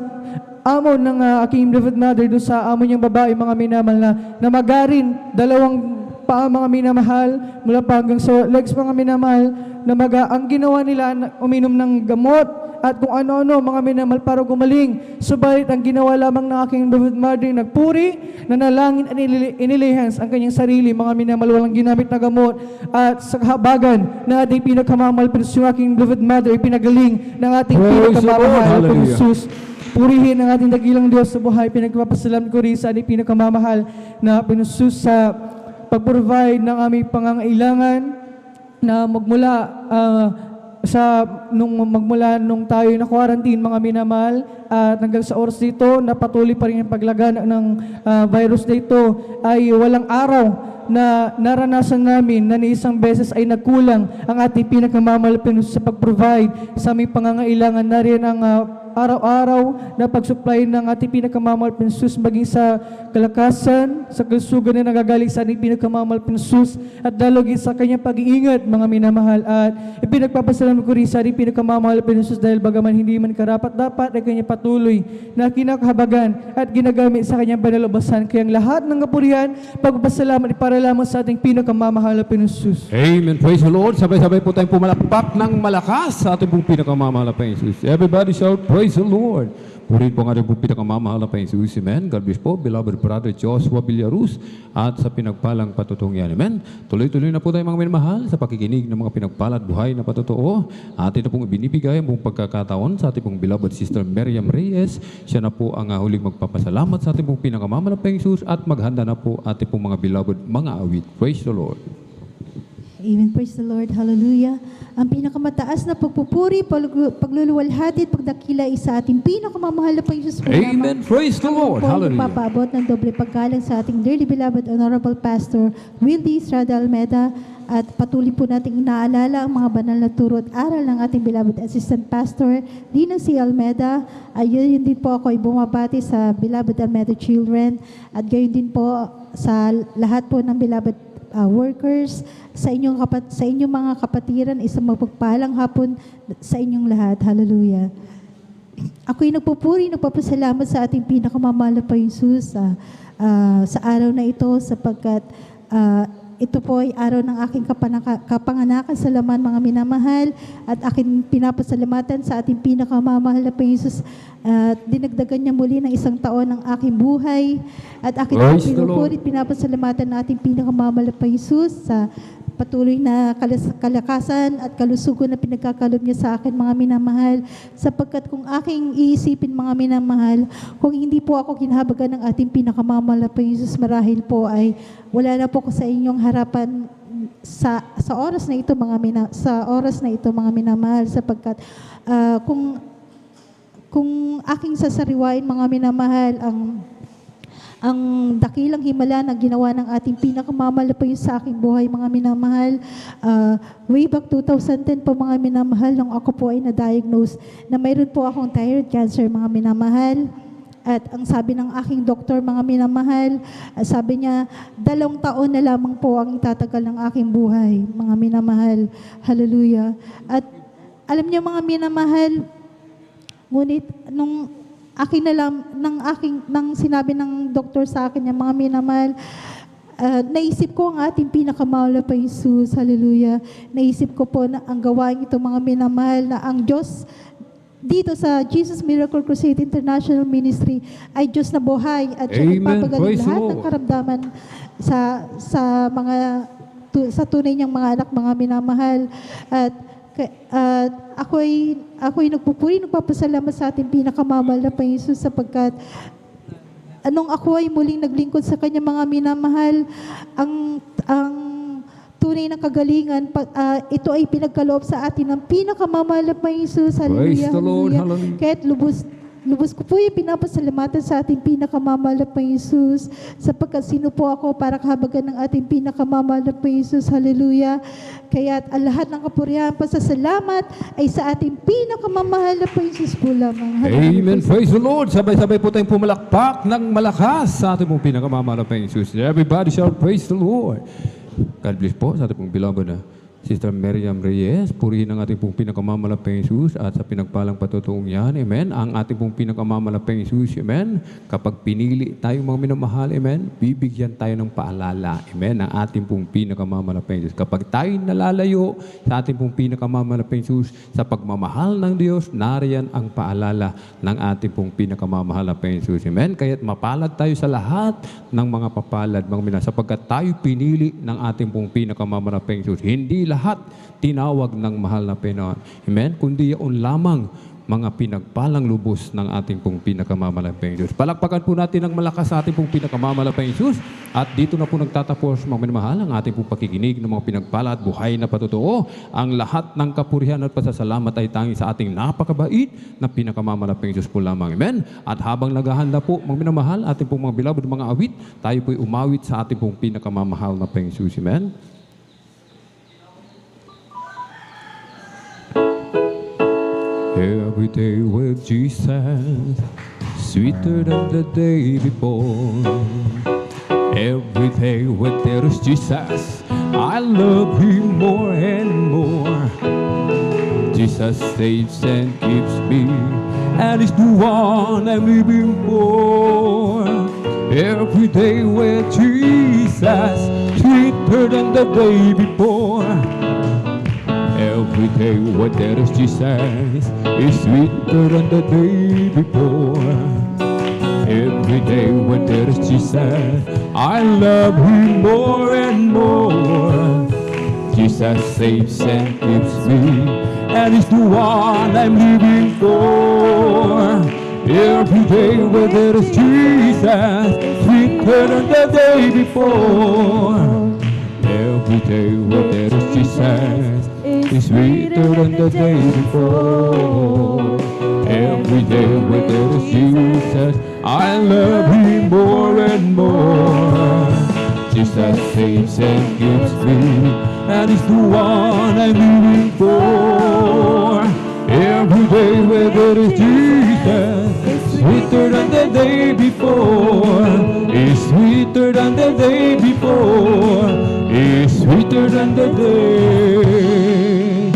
amo ng aking beloved mother, doon sa amo niyang babae, mga minamahal, na magarin, dalawang paa, mga minamahal, mula pa hanggang sa legs, mga minamahal, na ang ginawa nila, uminom ng gamot, at kung ano-ano, mga minamahal, para gumaling. Subalit, ang ginawa lamang ng aking beloved mother, nagpuri, nanalangin, at inilihans ang kanyang sarili, mga minamahal, walang ginamit na gamot. At sa kahabagan na ating pinakamamahal, yung aking beloved mother, pinagaling ng ating pinakamamahal, Jesus. Purihin ang ating dakilang Diyos sa buhay. Pinagpapasalamat ko rin sa ating pinakamamahal na pinusus sa pag-provide ng aming pangangailangan na magmula nung tayo na quarantine, mga minamahal, at hanggang sa oras dito na patuloy pa rin ang paglagan ng virus na ito, ay walang araw na naranasan namin na ni isang beses ay nagkulang ang ating pinakamamahal na Panginoon sa pag-provide sa aming pangangailangan na rin ang araw-araw na pag-supply ng ating pinakamamahal na Panginoon maging sa kalakasan, sa kalusugan na nagagaling sa ating pinakamamahal na Panginoon at dalogin sa kanyang pag-iingat, mga minamahal. At ipinagpapasalamat ko rin sa ating pinakamamahal na Panginoon dahil bagaman hindi man karapat-dapat ay kanyang patuloy na kinakahabagan at ginagamit sa kanyang banalabasan. Kaya ang lahat ng kapurihan, pagpapasalamat para lamang sa ating pinakamamahal na Panginoon. Amen. Praise the Lord. Sabay-sabay po tayong pumalakpak ng malakas sa ating pong pinakamamahal na Panginoon. Everybody shout, praise the Lord. Purihin po ang ating pong pinakamamahal na Panginoon. Amen. God bless po, beloved brother Joshua Villaruz at sa pinagpalang patutungyan. Amen. Tuloy-tuloy na po tayo mga minamahal sa pakikinig ng mga pinagpalad buhay na patotoo. Atin na pong ibinibigay ang pong pagkakataon sa ating pong beloved sister Miriam Reyes. Siya na po ang huling magpapasalamat sa ating pong pinakamamahal na Panginoon at maghanda na po ating pong mga beloved mga awit. Praise the Lord. Amen. Praise the Lord. Hallelujah. Ang pinakamataas na pagpupuri, pagluluwalhati at pagdakila ay sa ating pinakamamahal na Panginoon. Amen. Praise the Lord. Hallelujah. Papaabot ng doble paggalang sa ating dearly beloved Honorable Pastor Wildy Estrada Almeda at patuloy po nating inaalala ang mga banal na turo at aral ng ating beloved Assistant Pastor Dina C. Almeda. Ayun din po ako ay bumabati sa beloved Almeda children at gayon din po sa lahat po ng beloved workers, sa inyong mga kapatiran, isang mapagpalang hapon sa inyong lahat. Hallelujah. Ako'y nagpupuri, nagpapasalamat sa ating pinakamamahal na Panginoon sa araw na ito sapagkat ito po ay araw ng aking kapanganakan sa laman, mga minamahal, at aking pinapasalamatan sa ating pinakamamahal na Panginoon at dinagdagan niya muli ng 1 taon ng aking buhay at aking pinupuri, pinapasalamatan ng ating pinakamamahal na Panginoon sa patuloy na kalakasan at kalusugan na pinagkakalob niya sa akin, mga minamahal, sapagkat kung aking iisipin, mga minamahal, kung hindi po ako kinahabagan ng ating pinakamamahal na Panginoon, marahil po ay wala na po ko sa inyong harapan sa oras na ito, mga minamahal, sapagkat kung aking sasariwain, mga minamahal, ang dakilang himala na ginawa ng ating pinakamamahal po yung sa aking buhay, mga minamahal. Way back 2010 po, mga minamahal, nung ako po ay na-diagnose na mayroon po akong thyroid cancer, mga minamahal. At ang sabi ng aking doktor, mga minamahal, sabi niya, 2 taon na lamang po ang itatagal ng aking buhay, mga minamahal. Hallelujah. At alam niyo, mga minamahal, ngunit nung sinabi ng doktor sa akin, yung mga minamahal, naisip ko ang ating pinakamahal na Panginoon. Hallelujah. Naisip ko po na ang gawain ito, mga minamahal, na ang Diyos dito sa Jesus Miracle Crusade International Ministry ay Diyos na buhay at siya nagpapagaling lahat ng karamdaman sa tunay niyang mga anak, mga minamahal. At ako'y nagpupuri, nagpapasalamat sa ating pinakamamahal na Panginoon sapagkat anong ako ay muling naglingkod sa Kanya, mga minamahal, ang tunay na kagalingan, ito ay pinagkaloob sa atin ng pinakamamahal na Panginoon. Hallelujah. Hallelujah. Kaya't lubos ko po yung pinapasalamatan sa ating pinakamamahal na Panginoon sapagkat sino po ako para kahabagan ng ating pinakamamahal na Panginoon. Hallelujah. Kaya't ang lahat ng kapurihan, pasasalamat ay sa ating pinakamamahal na Panginoon po lamang. Amen. Praise the Lord. Sabay-sabay po tayong pumalakpak ng malakas sa ating pong pinakamamahal na Panginoon. Everybody shall praise the Lord. God bless po sa ating pong beloved na Sister Miriam Reyes. Purihin ang ating pong pinakamamalaking Jesus at sa pinagpalang patutuong yan. Amen. Ang ating pong pinakamamalaking Jesus. Amen. Kapag pinili tayong mga minamahal, amen, bibigyan tayo ng paalala. Amen. Ang ating pong pinakamamalaking Jesus. Kapag tayo nalalayo sa ating pong pinakamamalaking Jesus, sa pagmamahal ng Diyos, nariyan ang paalala ng ating pong pinakamamalaking Jesus. Amen. Kaya't mapalad tayo sa lahat ng mga papalad, mga minamahal, sapagkat tayo pinili ng ating pong pinakamamalaking Jesus. Hindi lahat tinawag ng mahal na Panginoon. Amen? Kundi yaon lamang mga pinagpalang lubos ng ating pong pinakamamalaking Diyos. Palakpakan po natin ng malakas sa ating pong pinakamamalaking Diyos. At dito na po nagtatapos, mga minamahal, ang ating pong pakikinig ng mga pinagpala at buhay na patotoo. Ang lahat ng kapurihan at pasasalamat ay tanging sa ating napakabait na pinakamamalaking Diyos po lamang. Amen. At habang naghahanda po, mga minamahal, ating pong mga beloved mga awit, tayo po'y umawit sa ating pong pinakamamahal na Panginoon Jesus. Amen. Every day with Jesus, sweeter than the day before. Every day with there is Jesus, I love Him more and more. Jesus saves and keeps me, and is the one I'm living for. Every day with Jesus, sweeter than the day before. Every day when there is Jesus is sweeter than the day before. Every day when there is Jesus, I love Him more and more. Jesus saves and keeps me, and is the one I'm living for. Every day when there is Jesus, sweeter than the day before. Every day when there is Jesus is sweeter than the day before. Every day when there is Jesus, I love Him more and more. Jesus saves and keeps me, and is the one I'm living for. Every day when there is Jesus, sweeter than the day before. Is sweeter than the day before. Is sweeter than the day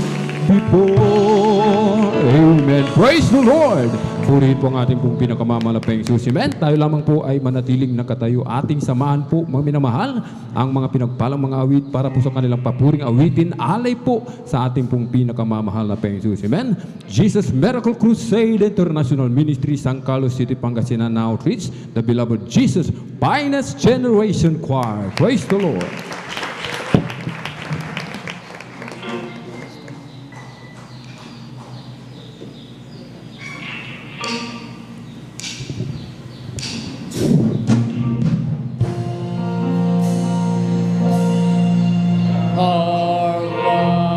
before. Amen. Praise the Lord. Purihin po ang ating pong pinakamamalaking Jesus. Amen. Tayo lamang po ay manatiling nakatayo. Ating samahan po, mga minamahal, ang mga pinagpalang mga awit para po sa kanilang papuring awitin. Alay po sa ating pong pinakamamahal na Jesus. Amen. Jesus Miracle Crusade International Ministry, San Carlos City, Pangasinan Outreach, the beloved Jesus Finest Generation Choir. Praise the Lord. Our Father,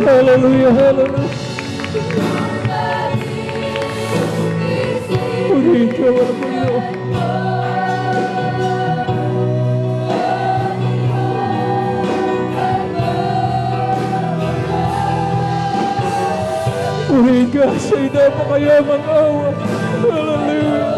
Hallelujah, hallelujah. Purihin ka, wala po yun. Purihin ka sa napakayamang awa. Hallelujah.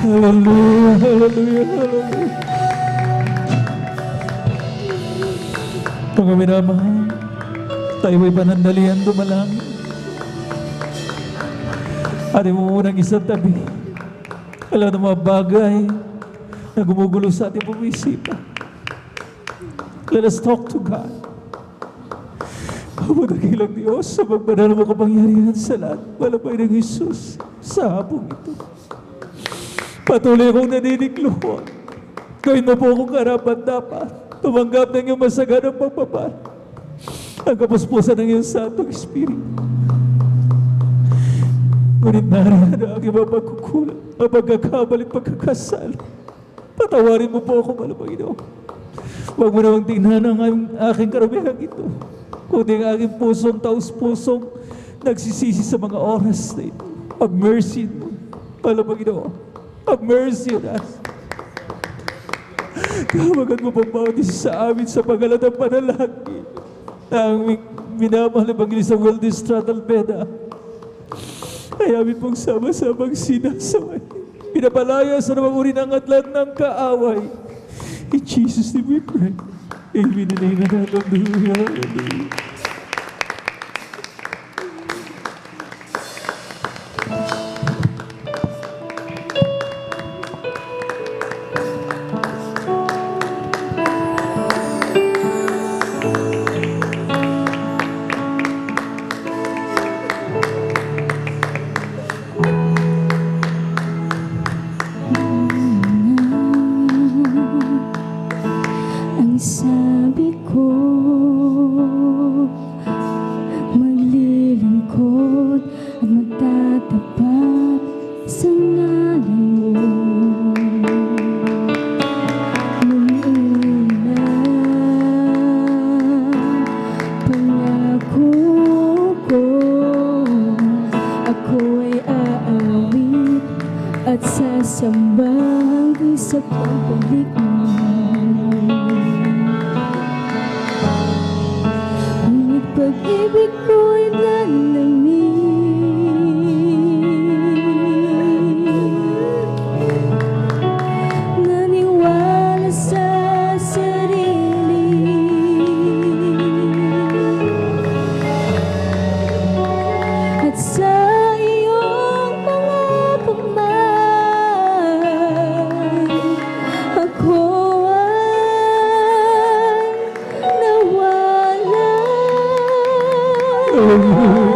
Hallelujah, hallelujah, hallelujah. Mga minamahal, tayo ay panandalian dumalangin. At mo munang isang tabi. Alam ng mga bagay na gumugulo sa ating pumisipa. Let us talk to God. Pagdakilang Diyos sa magbanal mo kapangyarihan sa lahat. Malapay ng Jesus sa hapong ito. Patuloy akong naninigluhon. Gawin mo po akong karapat-dapat. Tumanggap ng iyong masaganang pagpapala. Ang kapuspusan ng iyong Santong Espiritu. Ngunit nariyan ang aking mga pagkukulang, ang pagkakamali, pagkakasala. Patawarin mo po ako, Panginoon. Huwag mo namang tingnan ang aking karamihan ito. Kundi ang aking pusong, taus-pusong nagsisisi sa mga oras na ito. Have mercy mo, Panginoon. Have mercy on us. Kamagan mo pang bawat isa sa amin sa pangalan ng panalangin na ang minamahal na Evangelista Wildis Almeda ay amin pong sama-samang sinasaway. Pinapalaya sa namang uri ng atlan ng kaaway. In Jesus' name we pray. Amen and amen. Hallelujah. Hallelujah. Ang sabi ko, maglilingkod at magtatapat sa ngalan mo. Nung una, pangako ko, ako ay aawit at sasamba hanggang sa pagbalik mo. Pag-ibig ko'y nanamig, naniwala sa sarili, at sa iyong mga pagmamahal. Tulungan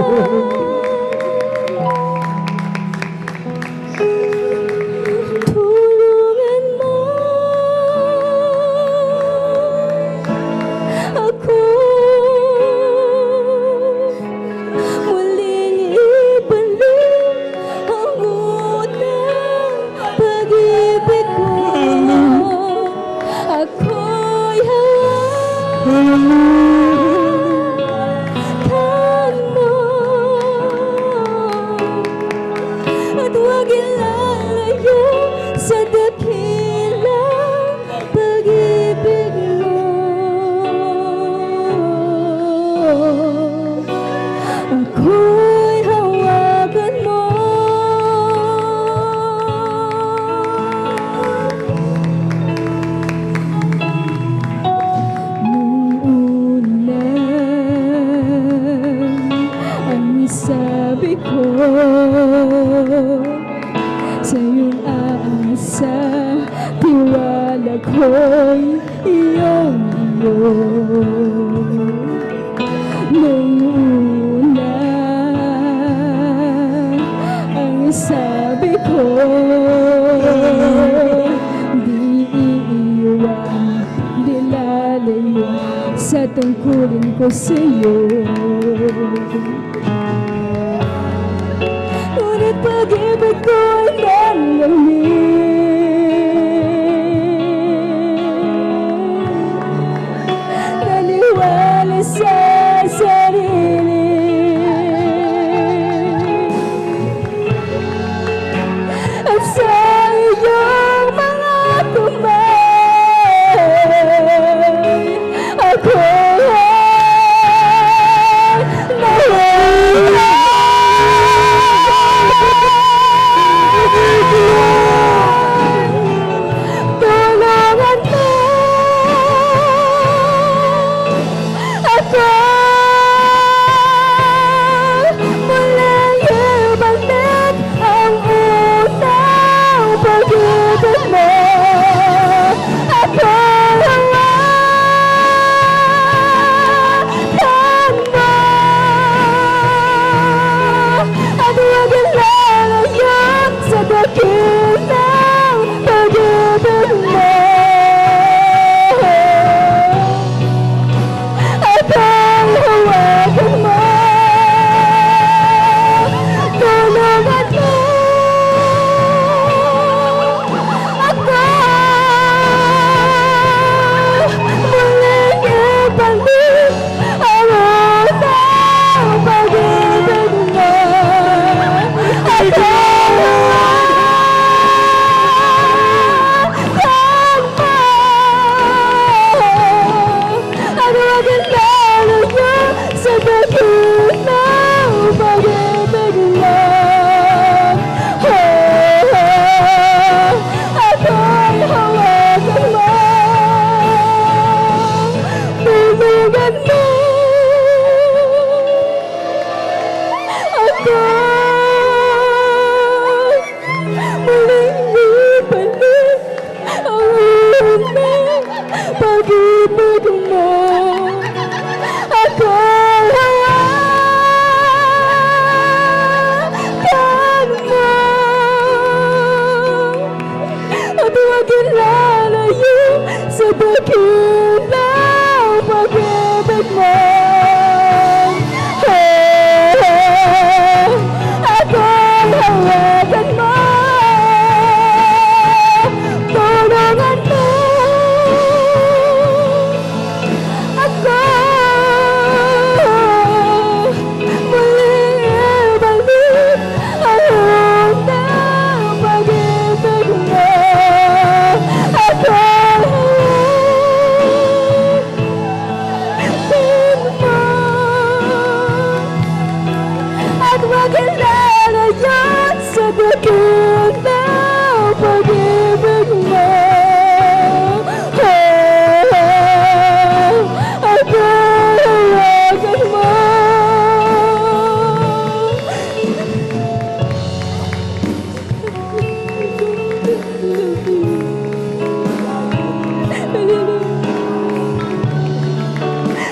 mo ako muling ibalik ang unang pag-ibig ko. Ako'y hawakan mo at huwag ilalayo sa dakilang pag-ibig mo. Ako'y hawakan mo. Nung una ang sabi ko sa'yong aasa, tiwala ko'y iyong iyo. Nung una ang sabi ko, di iiwan, di lalayo sa tungkulin ko sa'yo. Ngunit pag-ibig ko ay nanlamig, naniwala sa sarili at sa iyong mga kamay. Ako tulungan mo ako muling ibalik ang unang pag-ibig mo. Ako hawakan mo at huwag ilalayo sa dakilang pag-ibig mo. Ako'y hawakan mo. Tulungan mo ako muling ibalik ang unang pag-ibig mo. Ako at huwag ilalayo sa dakilang pag-ibig mo. Ako'y hawakan mo. Tulungan mo ako muling ibalik ang unang pag-ibig mo. Ako'y hawakan mo at huwag ilalayo sa dakilang pag-ibig mo. Ako'y hawakan mo. Tulungan mo ako muling ibalik ang unang pag-ibig mo. Ako'y hawakan mo at huwag ilalayo sa dakilang pag-ibig mo. Ako'y hawakan mo.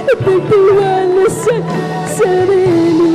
At nagtiwala sa sarili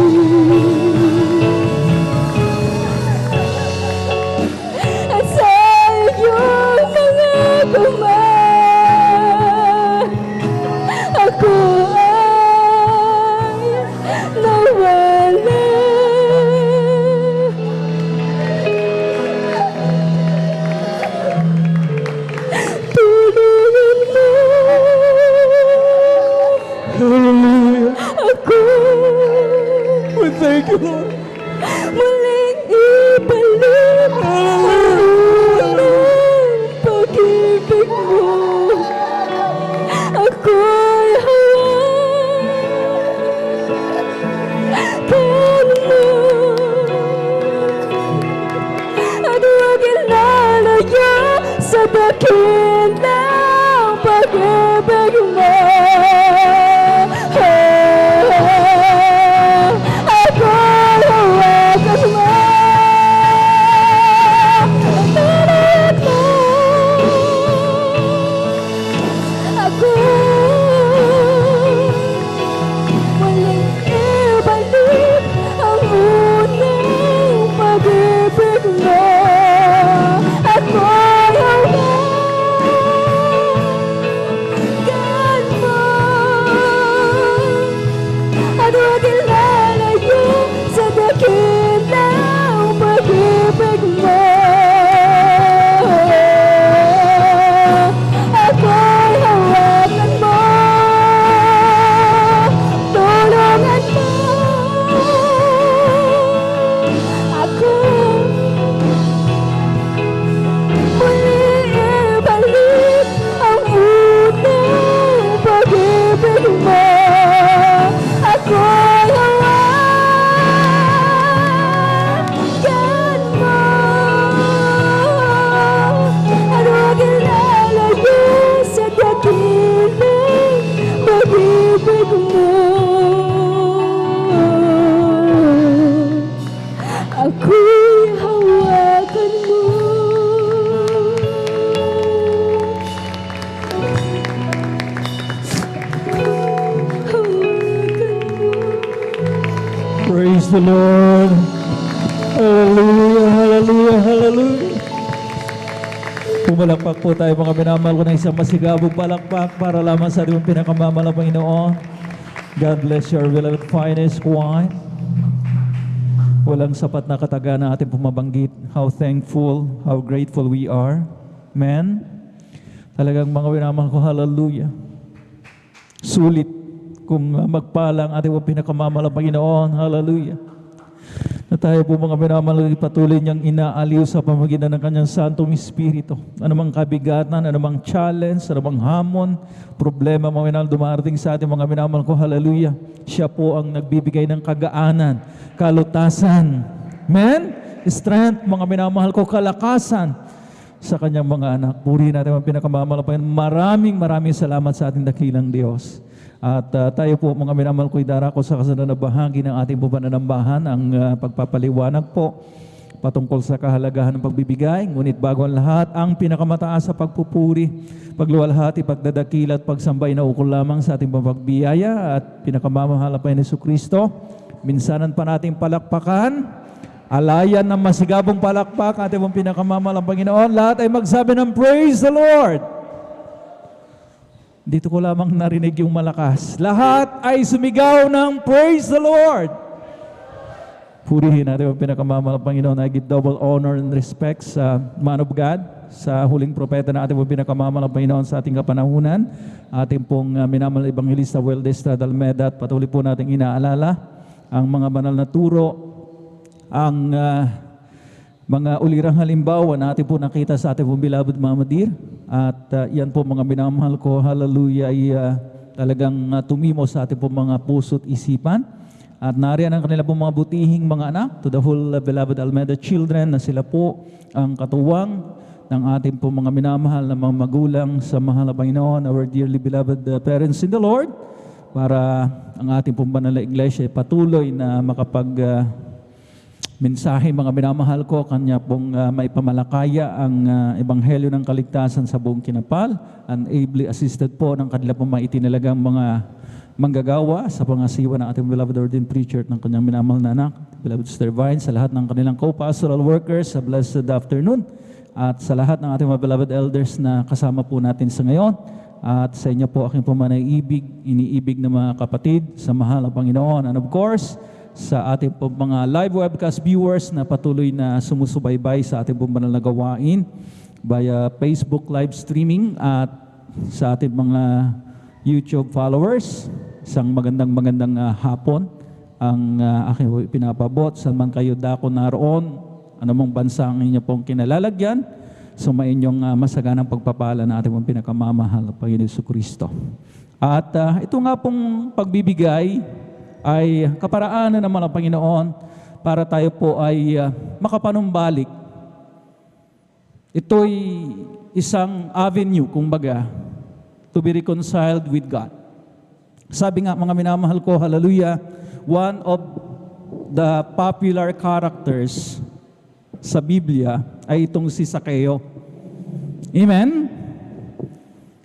muling ibalik ang unang pag-ibig mo. Ako'y hawakan mo at huwag ilalayo sa dakilang pag-ibig mo. Ako'y hawakan mo, tulad mo. Ako'y walang ibalik ang unang pag-ibig mo. Ako'y hawakan mo at huwag ilalayo sa dakilang pag-ibig mo. Ako'y hawakan mo, tulungan mo ako. Muli ibalik ang unang pag-ibig mo. Ako'y hawakan mo at huwag ilalayo sa dakilang pag-ibig mo. Ako'y hawakan mo. Praise the Lord. Hallelujah, hallelujah, hallelujah. Pumalakpak po tayo mga minamahal ko ng isang masigabong palakpak para lamang sa ating pinakamamahal na Panginoon. God bless your beloved finest choir. Walang sapat na kataga na ating pumabanggit. How thankful, how grateful we are. Amen. Talagang mga minamahal ko, hallelujah. Sulit kung magpalang ating pinakamamahal na Panginoon. Hallelujah. Na tayo po mga minamahal patuloy niyang inaaliw sa pamamagitan ng kanyang Santong Espiritu. Anumang kabigatan, anumang challenge, anumang hamon, problema mga minamahal dumarating sa ating mga minamahal ko. Hallelujah. Siya po ang nagbibigay ng kagaanan, kalutasan. Amen? Strength, mga minamahal ko, kalakasan sa kanyang mga anak. Purihin natin ang pinakamamahal na Panginoon. Maraming salamat sa ating dakilang Diyos. At tayo po mga minamahal ko idarako sa kasunod na bahagi ng ating pananambahan ang pagpapaliwanag po patungkol sa kahalagahan ng pagbibigay. Ngunit bago ang lahat, ang pinakamataas sa pagpupuri, pagluwalhati, pagdadakila at pagsambay na ukol lamang sa ating pagbiyaya at pinakamamahal na Panginoon Jesucristo. Minsanan pa nating palakpakan, alayan ng masigabong palakpak ating pinakamamahal na Panginoon. Lahat ay magsabi ng Praise the Lord. Dito ko lamang narinig yung malakas. Lahat ay sumigaw ng Praise the Lord. Purihin natin ang pinakamamahal na Panginoon. I give double honor and respect sa man of God, sa huling propeta na ating pinakamamahal na Panginoon sa ating kapanahunan. Ating pong minamahal na Evangelista Weldes Almeida, at patuloy po nating inaalala ang mga banal na turo, ang mga ulirang halimbawa na ating po nakita sa ating pong beloved Mama Dear. At yan po mga minamahal ko, hallelujah, ay talagang tumimo sa ating po mga puso't isipan. At nariyan ang kanila po mga butihing mga anak, to the whole beloved Almeida children, na sila po ang katuwang ng ating po mga minamahal na mga magulang sa mahal na Panginoon, our dearly beloved parents in the Lord, para ang ating po banal na iglesia ay patuloy na makapag mensahe mga minamahal ko, kanya pong maipamalakaya ang ebanghelyo ng kaligtasan sa buong kinapal, and ably assisted po ng kanila pong maitinalagang mga manggagawa sa pangasiwa ng ating beloved ordained preacher ng kanyang minamahal na anak, beloved Sister Vine, sa lahat ng kanilang co-pastoral workers, sa blessed afternoon, at sa lahat ng ating mga beloved elders na kasama po natin sa ngayon, at sa inyo po aking iniibig na mga kapatid sa mahal na Panginoon, and of course, sa ating po mga live webcast viewers na patuloy na sumusubaybay sa ating po banal na gawain via Facebook live streaming, at sa ating mga YouTube followers, isang magandang hapon ang aking pinapabot. Saan man kayo dako naroon, anumang bansa ang inyo pong kinalalagyan, sumain yung masaganang pagpapala na ating pong pinakamamahal na Panginoon Jesucristo. At ito nga pong pagbibigay ay kaparaanan naman ng Panginoon para tayo po ay makapanumbalik. Ito'y isang avenue, kumbaga, to be reconciled with God. Sabi nga, mga minamahal ko, hallelujah, one of the popular characters sa Biblia ay itong si Zaccheo. Amen?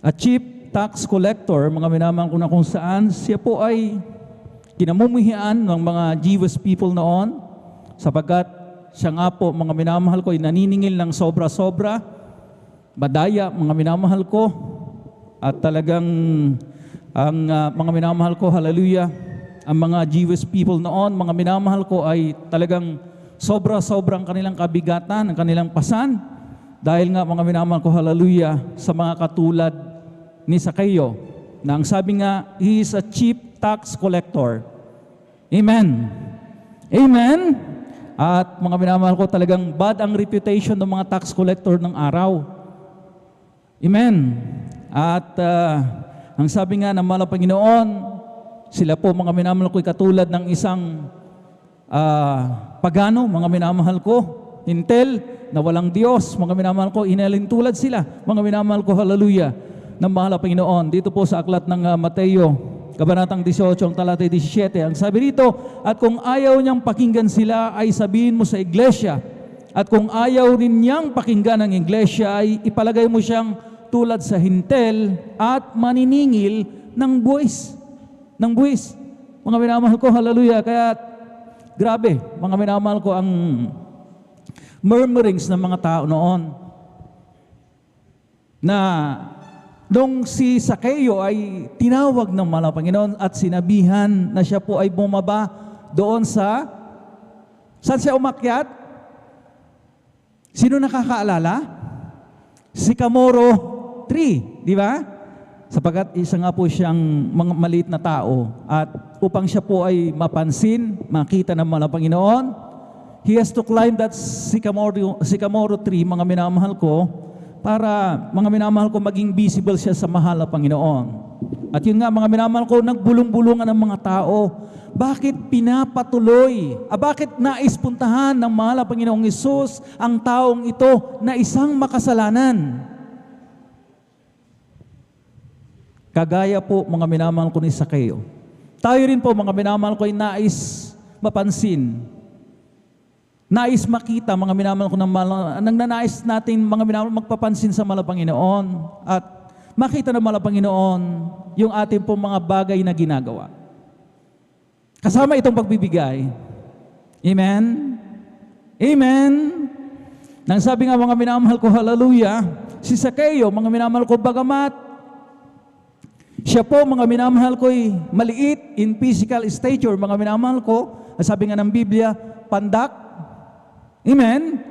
A chief tax collector, mga minamahal ko, na kung saan siya po ay kinamumuhian ng mga Jewish people noon, sapagkat siya nga po, mga minamahal ko, ay naniningil ng sobra-sobra, madaya, mga minamahal ko, at talagang ang mga minamahal ko, hallelujah, ang mga Jewish people noon, mga minamahal ko, ay talagang sobra-sobrang kanilang kabigatan, ang kanilang pasan, dahil nga mga minamahal ko, hallelujah, sa mga katulad ni Zaccheo, na ang sabi nga, he is a chief tax collector. Amen. Amen. At mga minamahal ko, talagang bad ang reputation ng mga tax collector ng araw. Amen. At ang sabi nga ng mahal na Panginoon, sila po mga minamahal ko ay katulad ng isang pagano, mga minamahal ko, hintel na walang Diyos, mga minamahal ko, inalintulad sila, mga minamahal ko, hallelujah, ng mahal na Panginoon. Dito po sa aklat ng Mateo, Kabanatang 18, ang talatay 17, ang sabi rito, at kung ayaw niyang pakinggan sila, ay sabihin mo sa iglesia, at kung ayaw rin niyang pakinggan ang iglesia, ay ipalagay mo siyang tulad sa hintel at maniningil ng buwis. Ng buwis. Mga minamahal ko, hallelujah. Kaya, grabe, mga minamahal ko, ang murmurings ng mga tao noon na nung si Zaccheo ay tinawag ng mahal na Panginoon at sinabihan na siya po ay bumaba doon sa, saan siya umakyat? Sino nakakaalala? Sycamore tree, di ba? Sapagkat isa nga po siyang mga maliit na tao at upang siya po ay mapansin, makita ng mahal na Panginoon, he has to climb that sycamore tree, mga minamahal ko, para mga minamahal ko maging visible siya sa mahal na Panginoon. At yun nga, mga minamahal ko, nagbulong-bulungan ng mga tao. Bakit pinapatuloy? Bakit nais puntahan ng mahal na Panginoong Hesus ang taong ito na isang makasalanan? Kagaya po, mga minamahal ko, ni Zaccheo. Tayo rin po, mga minamahal ko, ay nais mapansin, nais makita, mga minamahal ko, nang nanais natin, mga minamahal, magpapansin sa mahal na Panginoon at makita ng mahal na Panginoon yung ating pong mga bagay na ginagawa. Kasama itong pagbibigay. Amen? Amen? Nang sabi nga, mga minamahal ko, hallelujah, si Zaccheo, mga minamahal ko, bagamat siya po, mga minamahal ko, maliit in physical stature, mga minamahal ko, sabi nga ng Biblia, pandak. Amen?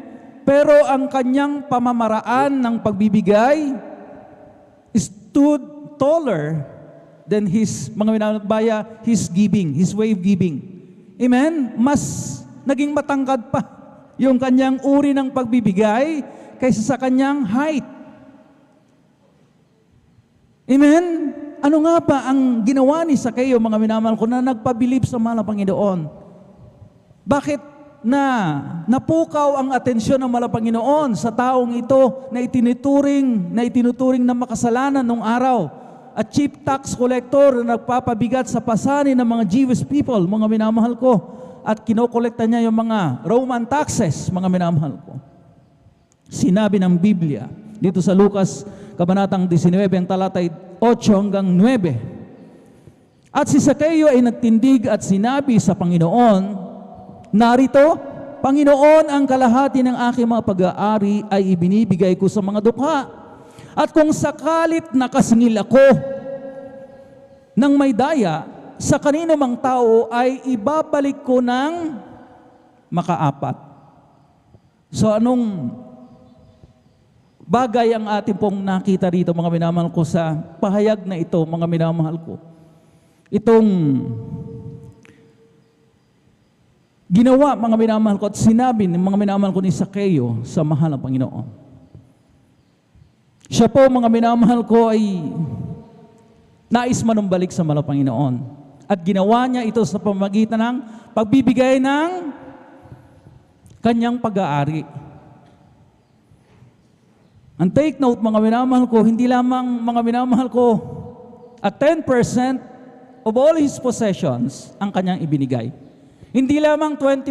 Pero ang kanyang pamamaraan ng pagbibigay stood taller than his, mga minamahal, his giving, his way of giving. Amen? Mas naging matangkad pa yung kanyang uri ng pagbibigay kaysa sa kanyang height. Amen? Ano nga pa ang ginawa ni Zaccheo, mga minamahal ko, na nagpabilib sa mahal na Panginoon? Bakit napukaw ang atensyon ng mahal na Panginoon sa taong ito na itinuturing na makasalanan nung araw? At chief tax collector na nagpapabigat sa pasanin ng mga Jewish people, mga minamahal ko, at kinokolekta niya yung mga Roman taxes, mga minamahal ko. Sinabi ng Biblia, dito sa Lucas, Kabanatang 19, ang talatay 8 hanggang 9. At si Zaccheo ay nagtindig at sinabi sa Panginoon, narito, Panginoon, ang kalahati ng aking mga pag-aari ay ibinibigay ko sa mga dukha. At kung sakalit nakasingil ako ng may daya, sa kanino mang tao ay ibabalik ko ng makaapat. So anong bagay ang ating pong nakita rito, mga minamahal ko, sa pahayag na ito, mga minamahal ko? Itong ginawa, mga minamahal ko, at sinabi ng mga minamahal ko ni Zaccheo sa mahal ng Panginoon. Siya po, mga minamahal ko, ay nais manumbalik sa mahal ng Panginoon. At ginawa niya ito sa pamamagitan ng pagbibigay ng kanyang pag-aari. And take note, mga minamahal ko, hindi lamang, mga minamahal ko, at 10% of all his possessions ang kanyang ibinigay. Hindi lamang 20%.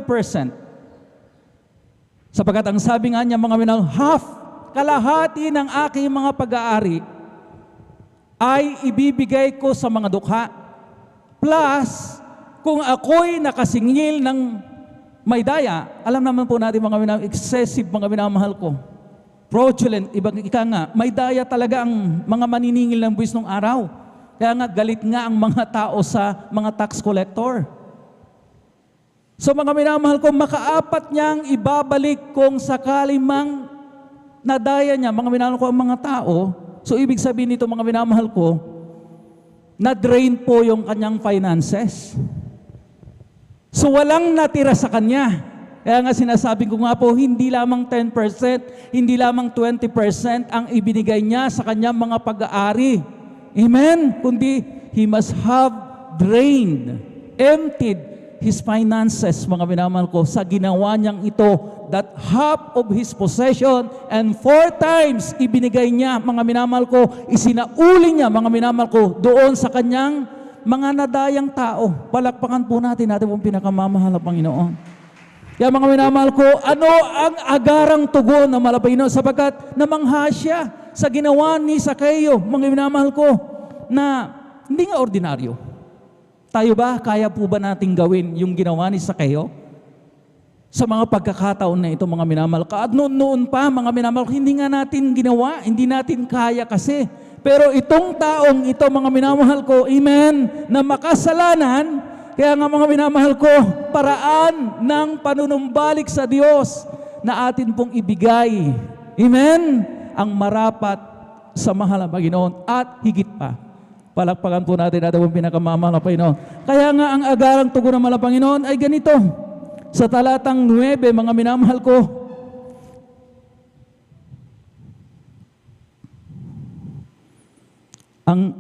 Sapagkat ang sabi nga niya, mga minamahal, half, kalahati ng aking mga pag-aari ay ibibigay ko sa mga dukha. Plus, kung ako'y nakasingil ng may daya, alam naman po natin, mga minamahal, excessive, mga minamahal ko, fraudulent, ibang ika nga, may daya talaga ang mga maniningil ng buwis ng araw. Kaya nga, galit nga ang mga tao sa mga tax collector. So mga minamahal ko, makaapat niyang ibabalik kung sakali mang nadaya niya, mga minamahal ko, ang mga tao. So ibig sabihin nito, mga minamahal ko, na-drain po yung kanyang finances. So walang natira sa kanya. Kaya nga sinasabi ko nga po, hindi lamang 10%, hindi lamang 20% ang ibinigay niya sa kanyang mga pag-aari. Amen? Kundi, he must have drained, emptied his finances, mga minamahal ko, sa ginawa niyang ito, that half of his possession and 4 times ibinigay niya, mga minamahal ko, isinauli niya, mga minamahal ko, doon sa kanyang mga nadayang tao. Palakpakan po natin pong pinakamamahal na Panginoon. Kaya mga minamahal ko, ano ang agarang tugon ng mahal na Panginoon? Sapagkat namangha siya sa ginawa ni Zaccheo, mga minamahal ko, na hindi nga ordinaryo. Tayo ba, kaya po ba nating gawin yung ginawa ni Zaccheo? Sa mga pagkakataon na ito, mga minamahal ko. At noon pa, mga minamahal ko, hindi nga natin ginawa, hindi natin kaya kasi. Pero itong taong ito, mga minamahal ko, amen, na makasalanan, kaya nga mga minamahal ko, paraan ng panunumbalik sa Diyos na atin pong ibigay, amen, ang marapat sa mahal na Panginoon at higit pa. Palakpakan po natin pong pinakamamahal na Panginoon. Kaya nga ang agarang tugon ng mahal na Panginoon ay ganito. Sa talatang 9, mga minamahal ko,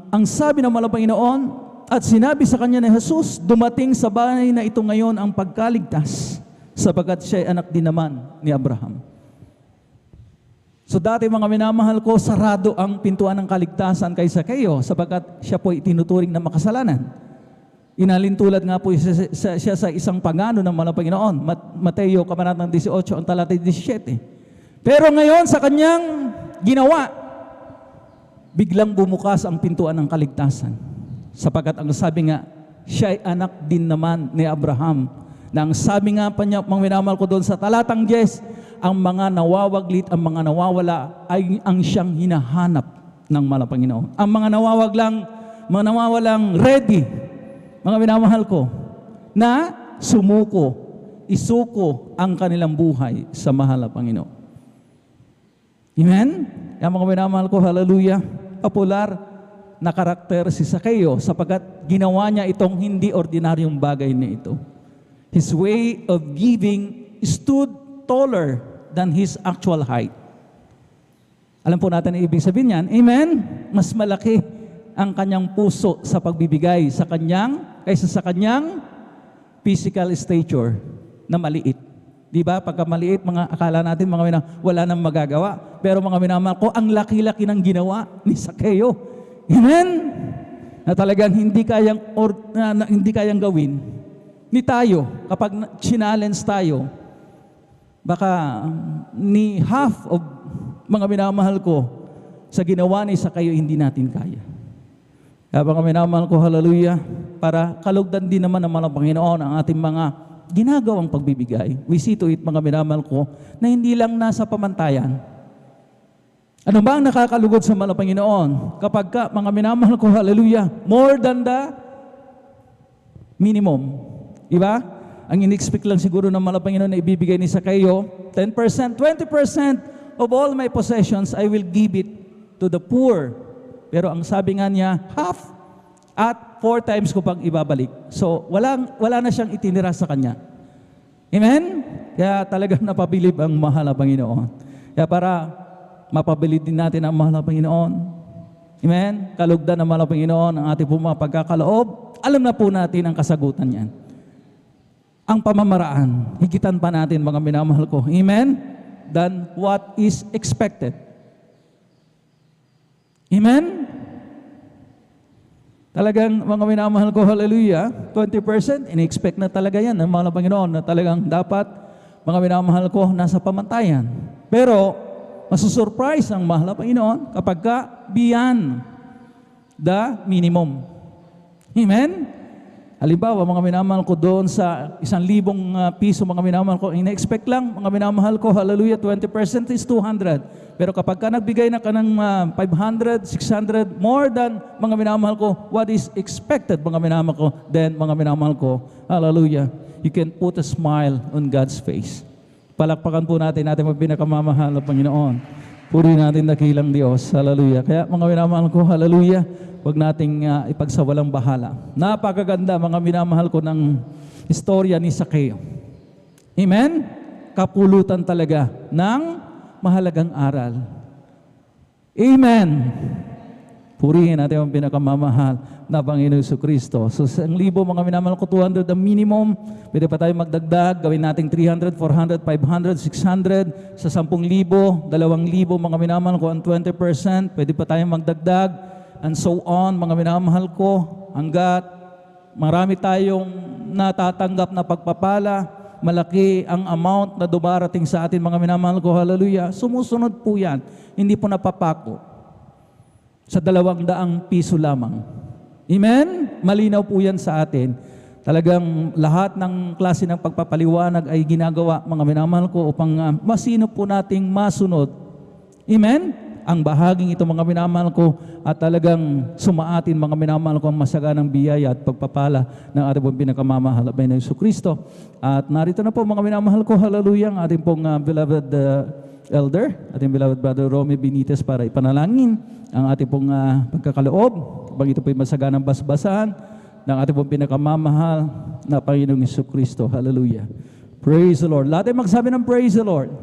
ang sabi ng mahal na Panginoon, at sinabi sa kanya ni Jesus, dumating sa bahay na ito ngayon ang pagkaligtas, sapagkat siya ay anak din naman ni Abraham. So dati, mga minamahal ko, sarado ang pintuan ng kaligtasan kay Zaccheo, sapagkat siya po itinuturing na makasalanan. Inalintulad nga po siya sa isang pagano ng mahal na Panginoon. Mateo, kabanatang 18, ang talata 17. Pero ngayon, sa kanyang ginawa, biglang bumukas ang pintuan ng kaligtasan. Sapagkat ang sabi nga, siya ay anak din naman ni Abraham. Na ang sabi nga pa niya, mga minamahal ko doon sa talatang 10, ang mga nawawaglit, ang mga nawawala ay ang siyang hinahanap ng mahal na Panginoon. Ang mga nawawalang ready, mga minamahal ko, na sumuko, isuko ang kanilang buhay sa mahal na Panginoon. Amen? Kaya mga minamahal ko, hallelujah, popular na karakter si Zaccheo sapagkat ginawa niya itong hindi ordinaryong bagay na ito. His way of giving stood taller than his actual height. Alam po natin ang ibig sabihin niyan. Amen? Mas malaki ang kanyang puso sa pagbibigay kaysa sa kanyang physical stature na maliit. Di ba? Pagka maliit, mga akala natin, wala nang magagawa. Pero mga minamahal ko, ang laki-laki ng ginawa ni Zaccheo. Amen? Na talagang hindi kayang gawin ni tayo kapag challenge tayo. Baka ni half of mga minamahal ko sa ginawa ni Zaccheo hindi natin kaya. Kaya mga minamahal ko, hallelujah, para kalugdan din naman ng mga Panginoon ang ating mga ginagawang pagbibigay. We see to it, mga minamahal ko, na hindi lang nasa pamantayan. Ano ba ang nakakalugod sa mga Panginoon? Kapag ka, mga minamahal ko, hallelujah, more than the minimum. Diba? Ang in-expect lang siguro ng mga Panginoon na ibibigay ni Zaccheo, 10%, 20% of all my possessions, I will give it to the poor. Pero ang sabi nga niya, half at 4 times ko pang ibabalik. So, wala na siyang itinira sa kanya. Amen? Kaya talagang napabilib ang mahal na Panginoon. Kaya para mapabilib din natin ang mahal na Panginoon. Amen? Kalugdan ng mahal na Panginoon ang ating mga pagkakaloob. Alam na po natin ang kasagutan niyan. Ang pamamaraan, higitan pa natin mga minamahal ko. Amen? Than what is expected. Amen? Talagang mga minamahal ko, hallelujah, 20%, in-expect na talaga yan ng mga Panginoon na talagang dapat, mga minamahal ko, nasa pamantayan. Pero, masusurprise ang mahal na Panginoon kapag ka beyond the minimum. Amen? Halimbawa, mga minamahal ko doon sa 1,000 piso, mga minamahal ko, in-expect lang, mga minamahal ko, hallelujah, 20% is 200. Pero kapag ka nagbigay na ka ng 500, 600, more than mga minamahal ko, what is expected, mga minamahal ko, then mga minamahal ko, hallelujah, you can put a smile on God's face. Palakpakan po natin ang pinakamamahal na Panginoon. Puri natin dakilang Diyos, hallelujah. Kaya mga minamahal ko, hallelujah, huwag nating ipagsawalang bahala. Napakaganda, mga minamahal ko, ng istorya ni Zacchaeus. Amen? Kapulutan talaga ng mahalagang aral. Amen. Purihin natin ang pinakamamahal na Panginoon Jesucristo. So, 1,000, mga minamahal ko, 200 ang minimum. Pwede pa tayo magdagdag. Gawin natin 300, 400, 500, 600. Sa 10,000, 2,000, mga minamahal ko, ang 20%. Pwede pa tayo magdagdag. And so on, mga minamahal ko, hanggat marami tayong natatanggap na pagpapala, malaki ang amount na dumarating sa atin, mga minamahal ko, hallelujah, sumusunod po yan. Hindi po napapako sa 200 piso lamang. Amen? Malinaw po yan sa atin. Talagang lahat ng klase ng pagpapaliwanag ay ginagawa, mga minamahal ko, upang masino po nating masunod. Amen? Ang bahaging ito, mga minamahal ko, at talagang sumaatin, mga minamahal ko, ang masaganang biyaya at pagpapala ng ating pong pinakamamahal na Jesucristo. At narito na po, mga minamahal ko, hallelujah, ang ating pong beloved elder, ating beloved brother Romy Benitez, para ipanalangin ang ating pong pagkakaloob, kapag ito po yung masaganang basbasan ng ating pong pinakamamahal na Panginoong Jesucristo. Hallelujah. Praise the Lord. Lahat ay magsabi ng praise the Lord.